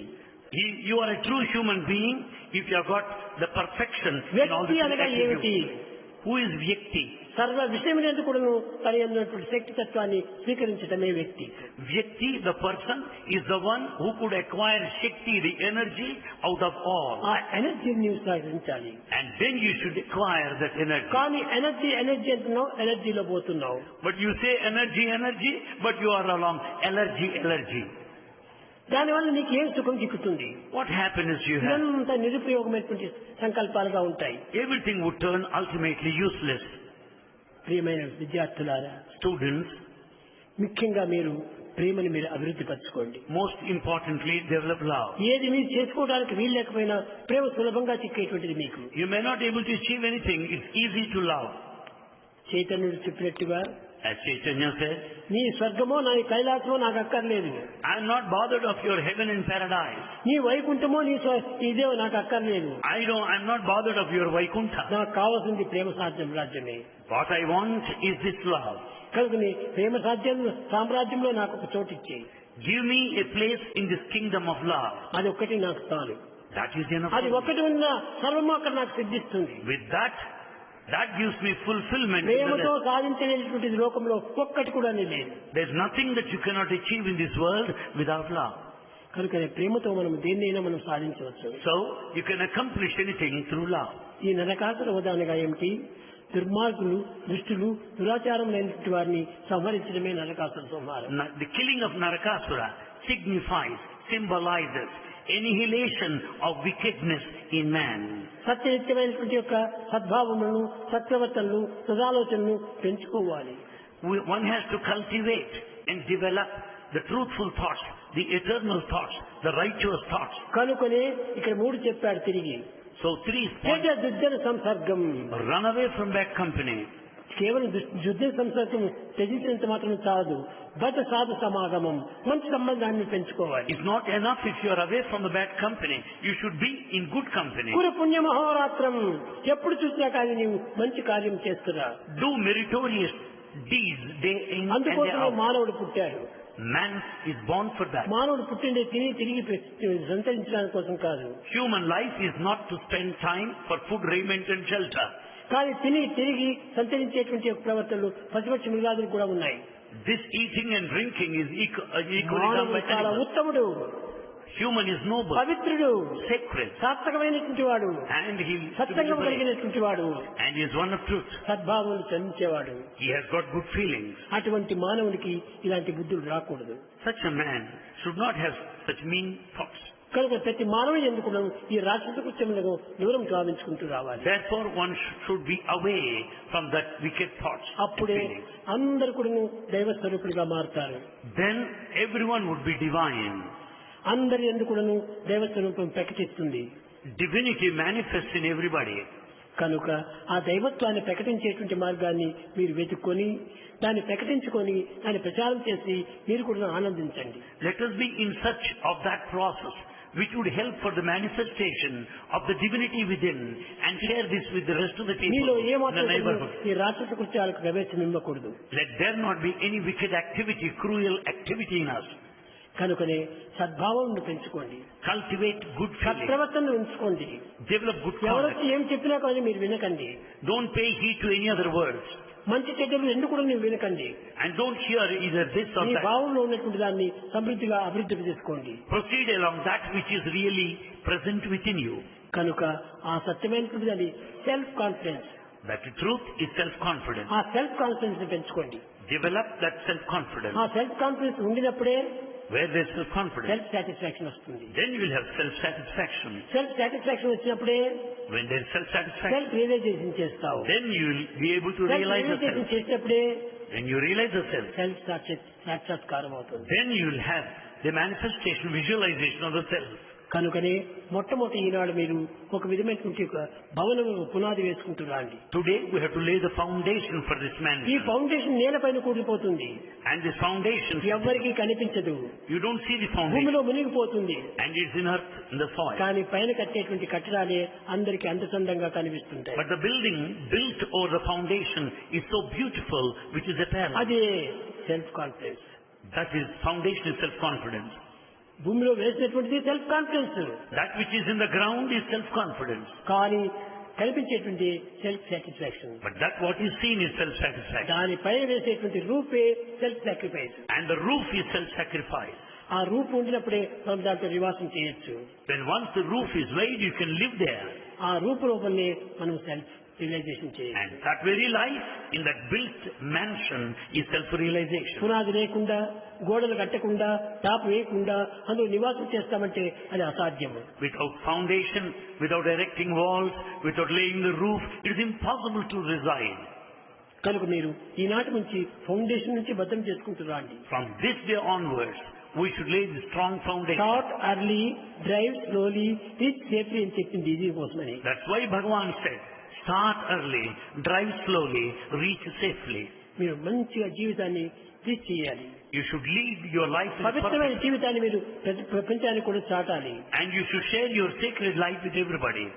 Speaker 2: You are a true human being if you have got the perfection in all the
Speaker 1: వ్యక్తి
Speaker 2: three
Speaker 1: అనగా ఏమిటి?
Speaker 2: attributes. Who is Vyakti?
Speaker 1: సర్వ విషయములందు కూడాను తన యందున్నటువంటి శక్తి తత్వాన్ని స్వీకరించడమే వ్యక్తి.
Speaker 2: Vyakti, the person, is the one who could acquire Shakti, the energy, out of all.
Speaker 1: ఆ ఎనర్జీని నీవు సాధించాలి.
Speaker 2: And then you should acquire that energy.
Speaker 1: కానీ ఎనర్జీ అంటున్నావు, ఎనర్జీలో పోతున్నావు.
Speaker 2: But you say energy, but you are along allergy.
Speaker 1: దానివల్ల నీకు ఏం సుఖం చిక్కుతుంది?
Speaker 2: What happiness you have?
Speaker 1: ఇదంతా నిరుపయోగమైనటువంటి సంకల్పాలుగా ఉంటాయి.
Speaker 2: Everything would turn ultimately useless.
Speaker 1: ప్రియమైన విద్యార్థులారా,
Speaker 2: Students,
Speaker 1: ముఖ్యంగా మీరు ప్రేమని మీరు అభివృద్ధి పరచుకోండి.
Speaker 2: most importantly, develop love.
Speaker 1: ఏది మీరు చేసుకోవడానికి వీలు లేకపోయినా ప్రేమ సులభంగా చిక్కేటువంటిది మీకు.
Speaker 2: You may not be able to achieve anything. It's easy to love.
Speaker 1: చైతన్యుడు చెప్పినట్టుగా,
Speaker 2: As Chaitanya said,
Speaker 1: నీ స్వర్గమో నా కైలాసమో నాకు అక్కర్లేదు,
Speaker 2: I am not bothered of your heaven and paradise.
Speaker 1: నీ వైకుంఠమో ఇదే నాకు అక్కర్లేదు,
Speaker 2: I am not bothered of your Vaikuntha.
Speaker 1: నాకు కావాల్సింది ప్రేమ రాజ్యమే.
Speaker 2: What I want is this love.
Speaker 1: కనుక నీ ప్రేమ సామ్రాజ్యంలో నాకు ఒక చోటు ఇచ్చేయి.
Speaker 2: Give me a place in this kingdom of love.
Speaker 1: అది ఒక్కటి నాకు చాలు.
Speaker 2: That is enough.
Speaker 1: అది ఒక్కటి ఉన్న సర్వము అక్కడ నాకు సిద్ధిస్తుంది.
Speaker 2: With that gives me fulfillment.
Speaker 1: ప్రేమతో సాధించలేనటువంటిది లోకంలో ఒక్కటి కూడా లేదు.
Speaker 2: There's nothing that you cannot achieve in this world without love.
Speaker 1: కనుక ప్రేమతో మనం దేన్నైనా మనం సాధించవచ్చు.
Speaker 2: So you can accomplish anything through love.
Speaker 1: ఈ నరకాసుర ఉదాహరణగా ఏమిటి? దుర్మార్గులు, దుష్టులు, దురాచారం లేనటువంటి వారిని సంహరించడమే నరకాసుర సంహారం.
Speaker 2: The killing of Narakasura symbolizes annihilation of wickedness in man.
Speaker 1: సత్యనిత్యమైనటువంటి యొక్క సద్భావములను, సత్ప్రవర్తనలు, సదాలోచనను పెంచుకోవాలి.
Speaker 2: One has to cultivate and develop the truthful thoughts, the eternal thoughts, the righteous thoughts.
Speaker 1: కనుకనే ఇక్కడ 3 చెప్పాడు తిరిగి.
Speaker 2: So 3
Speaker 1: త్యజ దుర్జన సంసర్గం.
Speaker 2: Run away from bad company.
Speaker 1: కేవలం దుర్జన సంసర్గం త్యజించినంత మాత్రం చాలదు. బత సాధు సమాగమం, మంచి సంబంధాన్ని పెంచుకోవాలి.
Speaker 2: It's not enough if you are away from the bad company. You should be in good company.
Speaker 1: కురు పుణ్య మహోరాత్రం, ఎప్పుడు చూసినా కానీ నీవు మంచి కార్యం చేస్తున్నా.
Speaker 2: Do meritorious deeds day in and day
Speaker 1: అందుకోసమే
Speaker 2: out.
Speaker 1: మానవుడు పుట్టాడు.
Speaker 2: Man is born for that.
Speaker 1: మానవుడు పుట్టిండే తిరిగి సంతరించడానికి కోసం కాదు.
Speaker 2: Human life is not to spend time for food, raiment and shelter.
Speaker 1: కానీ తిరిగి సంతరించేటువంటి యొక్క ప్రవర్తనలు పశుపక్షి మృగాదులు కూడా ఉన్నాయి.
Speaker 2: This eating and drinking is equally done
Speaker 1: మానవుడు
Speaker 2: by
Speaker 1: చాలా
Speaker 2: animals.
Speaker 1: ఉత్తముడు,
Speaker 2: Human is noble,
Speaker 1: పవిత్రుడు,
Speaker 2: sacred,
Speaker 1: సాత్వికమైనటువంటి వాడు,
Speaker 2: and he
Speaker 1: సత్సంగం కలిగినటువంటి వాడు,
Speaker 2: and he is one of truth.
Speaker 1: సద్భావములు చందించేవాడు.
Speaker 2: He has got good feelings.
Speaker 1: అటువంటి మానవునికి ఇలాంటి బుద్ధులు రాకూడదు.
Speaker 2: Such a man should not have such mean thoughts.
Speaker 1: కనుక ప్రతి మానవుని ఎందుకు ఈ రాక్షస కృత్యములను దూరం గావించుకుంటూ రావాలి.
Speaker 2: Therefore one should be away from that wicked thoughts and
Speaker 1: అప్పుడే
Speaker 2: feelings.
Speaker 1: అందరు కూడా దైవ స్వరూపుడిగా మారుతారు.
Speaker 2: Then everyone would be divine.
Speaker 1: అందరి ఎందుకు దైవ స్వరూపం ప్రకటిస్తుంది.
Speaker 2: Divinity manifests in everybody.
Speaker 1: కనుక ఆ దైవత్వాన్ని ప్రకటించేటువంటి మార్గాన్ని మీరు వెతుక్కొని దాన్ని ప్రకటించుకొని దాన్ని ప్రచారం చేసి మీరు కూడా ఆనందించండి.
Speaker 2: Let us be in search of that process which would help for the manifestation of the divinity within and share this with the rest of the people
Speaker 1: మీలో
Speaker 2: in the
Speaker 1: ఏమాత్రం
Speaker 2: neighborhood.
Speaker 1: ఈ రాక్షస కృత్యాలకు ప్రవేశం ఇవ్వకూడదు.
Speaker 2: Let there not be any wicked activity, cruel activity in us.
Speaker 1: కనుకనే సద్భావం పెంచుకోండి,
Speaker 2: Cultivate good feelings.
Speaker 1: సత్ప్రవర్తనను ఉంచుకోండి.
Speaker 2: Develop good
Speaker 1: ఎవరొచ్చి
Speaker 2: conduct.
Speaker 1: ఏం చెప్పినా కానీ మీరు వినకండి.
Speaker 2: Don't pay heed to any other words.
Speaker 1: మంచి చెడ్డలు ఎందుకు కూడా మీరు వినకండి.
Speaker 2: And don't hear either this or
Speaker 1: me
Speaker 2: that.
Speaker 1: భావంలో ఉన్నటువంటి దాన్ని సమృద్ధిగా అభివృద్ధి చేసుకోండి.
Speaker 2: Proceed along that which is really present within you.
Speaker 1: కనుక ఆ సత్యమైనటువంటి అది self confidence.
Speaker 2: That truth is self-confidence.
Speaker 1: ఆ సెల్ఫ్ కాన్ఫిడెన్స్ ని పెంచుకోండి.
Speaker 2: Develop that self-confidence.
Speaker 1: ఆ సెల్ఫ్ కాన్ఫిడెన్స్ ఉండినప్పుడే
Speaker 2: Where there is self-confidence,
Speaker 1: self satisfaction వస్తుంది.
Speaker 2: then you will have self-satisfaction.
Speaker 1: Self satisfaction వచ్చినప్పుడే
Speaker 2: When there is self-satisfaction,
Speaker 1: self realisation చేస్తావు.
Speaker 2: then you will be able to
Speaker 1: self
Speaker 2: realize the
Speaker 1: realisation
Speaker 2: self.
Speaker 1: చేసినప్పుడే
Speaker 2: When you realize the self,
Speaker 1: self సాక్షాత్కారం అవుతుంది.
Speaker 2: then you will have the manifestation, visualization of the self.
Speaker 1: కనుకనే మొట్టమొదటి ఈనాడు మీరు ఒక విధమైనటువంటి భవనము పునాది వేసుకుంటూ రండి.
Speaker 2: Today we have to lay the foundation for this
Speaker 1: ఈ
Speaker 2: mansion.
Speaker 1: ఫౌండేషన్ నేలపైన కూలిపోతుంది,
Speaker 2: And this foundation,
Speaker 1: ఎవ్వరికీ కనిపించదు,
Speaker 2: you don't see the foundation.
Speaker 1: భూమిలో మునిగిపోతుంది.
Speaker 2: And it's in earth, in the soil.
Speaker 1: కానీ పైన కట్టేటువంటి కట్టడాలే అందరికీ అందచందంగా కనిపిస్తుంటాయి.
Speaker 2: But the building built over the foundation is so beautiful, which is eternal.
Speaker 1: అదే self confidence.
Speaker 2: That is, foundation is self-confidence.
Speaker 1: భూమిలో వేసినటువంటిది self confidence,
Speaker 2: That which is in the ground is self-confidence.
Speaker 1: కానీ కనిపించేటువంటి self satisfaction.
Speaker 2: But that what is seen is self-satisfaction.
Speaker 1: దాని పైన వేసేటువంటి RuPay self sacrifice.
Speaker 2: And the roof is self-sacrifice.
Speaker 1: ఆ రూపు ఉండినప్పుడే మనం దాంట్లో నివాసం చేయొచ్చు.
Speaker 2: When once the roof is laid, you can live there.
Speaker 1: ఆ రూపు లోపలనే మనం సెల్ఫ్ రియలైజేషన్ చేయాలి.
Speaker 2: And that very life in that built mansion is self-realization.
Speaker 1: పునాది లేకుండా, గోడలు కట్టకుండా, టాప్ వేయకుండా అందులో నివాసం చేస్తామంటే అది అసాధ్యము.
Speaker 2: Without foundation, without erecting walls, without laying the roof, it is impossible to reside.
Speaker 1: కనుక మీరు ఈనాటి నుంచి ఫౌండేషన్ నుంచి బద్దం చేసుకుంటూ రండి.
Speaker 2: From this day onwards, we should lay the strong foundation.
Speaker 1: Start early, drive slowly, reach safely అని చెప్పింది ఇది కోసమని.
Speaker 2: That's why Bhagavan said, start early, drive slowly, reach safely.
Speaker 1: మీరు మంచిగా జీవితాన్ని రీచ్ చేయాలి.
Speaker 2: You should lead your life in
Speaker 1: పవిత్రమైన
Speaker 2: purpose.
Speaker 1: జీవితాన్ని మీరు ప్రపంచానికి కూడా చాటాలి.
Speaker 2: And you should share your sacred life with everybody.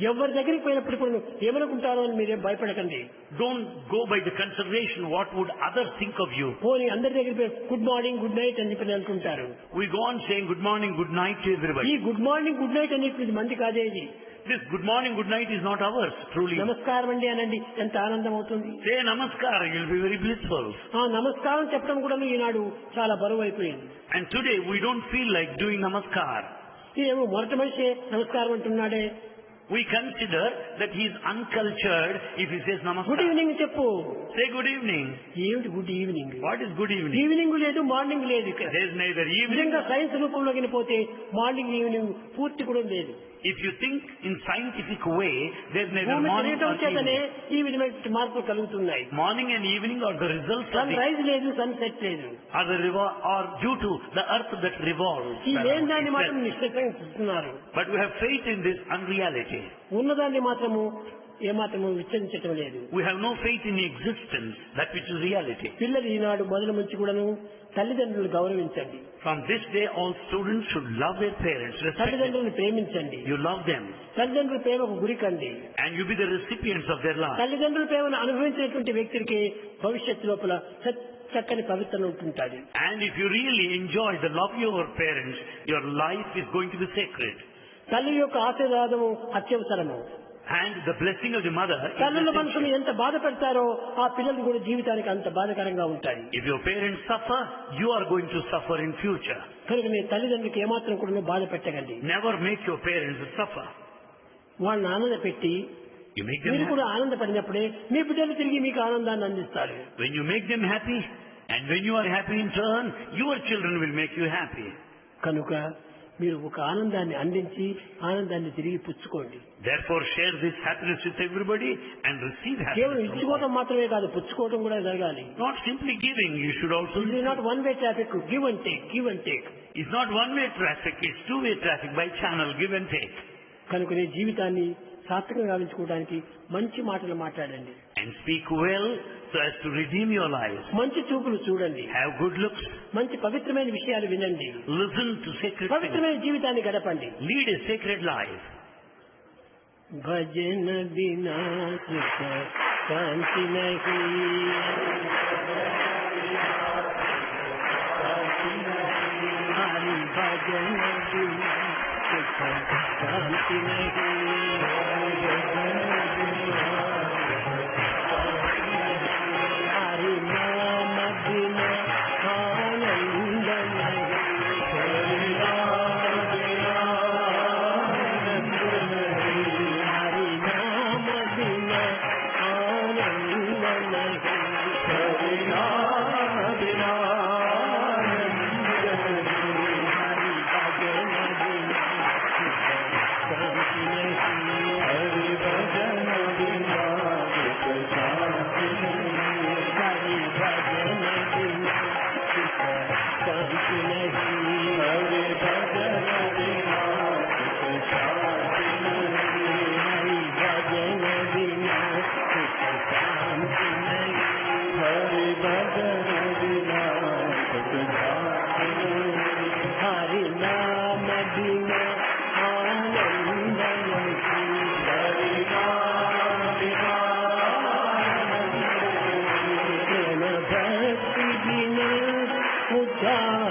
Speaker 1: ఎవరి దగ్గరికి పోయినప్పుడు కూడా ఏమనుకుంటారో అని మీరేం భయపడకండి.
Speaker 2: Don't go by the consideration what would others think of you.
Speaker 1: పోనీ అందరి దగ్గరికి పోయి గుడ్ మార్నింగ్, గుడ్ నైట్ అని చెప్పి అనుకుంటారు.
Speaker 2: We go on saying good morning, good night to
Speaker 1: ఈ
Speaker 2: everybody.
Speaker 1: Good morning, good night అనేది మంది కాదే. ఇది
Speaker 2: This good morning, good night is not ours, truly.
Speaker 1: నమస్కారం అండి అనండి, ఎంత ఆనందం అవుతుంది.
Speaker 2: Say namaskar, you'll be very blissful.
Speaker 1: ఆ నమస్కారం చెప్పడం కూడా ఈనాడు చాలా బరువు అయిపోయింది.
Speaker 2: And today we don't feel like doing namaskar.
Speaker 1: ఏమో మొరటి మనిషి నమస్కారం అంటున్నాడే.
Speaker 2: We consider that he is uncultured if he says
Speaker 1: good
Speaker 2: namaskar.
Speaker 1: Evening చెప్పు.
Speaker 2: Say good evening.
Speaker 1: ఏమిటి good evening?
Speaker 2: What is good evening?
Speaker 1: Evening లేదు, మార్నింగ్ లేదు. ఇక్కడ
Speaker 2: There is neither evening.
Speaker 1: నిజంగా science రూపంలోకి పోతే మార్నింగ్ ఈవినింగ్ పూర్తి కూడా లేదు.
Speaker 2: If you think in scientific way, there is neither
Speaker 1: భూమి
Speaker 2: morning
Speaker 1: తిరగటం
Speaker 2: or
Speaker 1: చేతనే
Speaker 2: evening.
Speaker 1: ఈ విధమైన మార్పులు కలుగుతున్నాయి.
Speaker 2: Morning and evening are the results of
Speaker 1: sunrise లేదు, సన్ సెట్ లేదు.
Speaker 2: are due to the earth that revolves.
Speaker 1: ఈ లేని దాన్ని మాత్రం నిశ్చయిస్తున్నారు.
Speaker 2: But we have faith in this unreality.
Speaker 1: ఉన్నదాన్ని మాత్రము ఏమాత్రము విచ్చరించటం లేదు.
Speaker 2: We have no faith in existence, that which is reality.
Speaker 1: పిల్లలు ఈనాడు మొదలు నుంచి కూడాను తల్లిదండ్రులు గౌరవించండి.
Speaker 2: From this day, all students should love their parents, respect them.
Speaker 1: తల్లిదండ్రులను ప్రేమించండి.
Speaker 2: You love them,
Speaker 1: తల్లిదండ్రుల ప్రేమకు గురికండి.
Speaker 2: and you be the recipients of their love.
Speaker 1: తల్లిదండ్రుల ప్రేమను అనుభవించినటువంటి వ్యక్తికి భవిష్యత్తు లోపల చక్కని పవిత్రత ఉంటుంటుంది.
Speaker 2: And if you really enjoy the love of your parents, your life is going to be sacred.
Speaker 1: తల్లి యొక్క ఆశీర్వాదము అత్యవసరము.
Speaker 2: And the blessing of the mother is
Speaker 1: తల్లుల
Speaker 2: essential.
Speaker 1: మనసును ఎంత బాధ పెడతారో ఆ పిల్లలు కూడా జీవితానికి అంత బాధకరంగా ఉంటాయి.
Speaker 2: If your parents suffer, you are going to suffer in future.
Speaker 1: కనుక మీ తల్లిదండ్రులకు ఏమాత్రం కూడా బాధ పెట్టకండి.
Speaker 2: Never make your parents suffer.
Speaker 1: వాళ్ళని ఆనంద పెట్టి
Speaker 2: You make them
Speaker 1: మీరు
Speaker 2: happy.
Speaker 1: కూడా ఆనందపడినప్పుడే మీ బిడ్డలు తిరిగి మీకు ఆనందాన్ని అందిస్తారు.
Speaker 2: When you make them happy, and when you are happy in turn, your children will make you happy.
Speaker 1: కనుక మీరు ఒక ఆనందాన్ని అందించి ఆనందాన్ని తిరిగి పుచ్చుకోండి.
Speaker 2: Therefore, share this happiness with everybody and receive
Speaker 1: కేవలం
Speaker 2: happiness. from
Speaker 1: ఇచ్చుకోవటం
Speaker 2: all.
Speaker 1: మాత్రమే కాదు, పుచ్చుకోవటం కూడా జరగాలి.
Speaker 2: Not simply giving, you should also.
Speaker 1: ఇది not one way traffic, give and take, give and take.
Speaker 2: It's not one-way traffic, it's two-way traffic by channel, give and take.
Speaker 1: కనుక నీ జీవితాన్ని సార్థకంగా గావించుకోవడానికి మంచి మాటలు మాట్లాడండి.
Speaker 2: And speak well so as to redeem your lives.
Speaker 1: మంచి చూపులు చూడండి.
Speaker 2: Have good looks.
Speaker 1: మంచి పవిత్రమైన విషయాలు వినండి.
Speaker 2: Listen to sacred things.
Speaker 1: పవిత్రమైన జీవితాన్ని గడపండి.
Speaker 2: Lead a sacred life.
Speaker 1: భజన బినా సుఖ శాంతి నహీ, హరి భజన బినా సుఖ శాంతి నహీ, హరి నామ బినా ఆనంద నహీ, హరి నామ బినా ఆనంద నహీ, హరి నామ బినా హరి భజన బినా శాంతి నహీ, హరి భజన బినా శాంతి నహీ, హరి భజన బినా శాంతి నహీ, హరి భజన బినా శాంతి నహీ, హరి భజన బినా శాంతి నహీ, హరి భజన బినా శాంతి నహీ, హరి నామ బినా ఆనంద నహీ, హరి నామ బినా ప్రేమ భక్తి బినా ఉద్ధార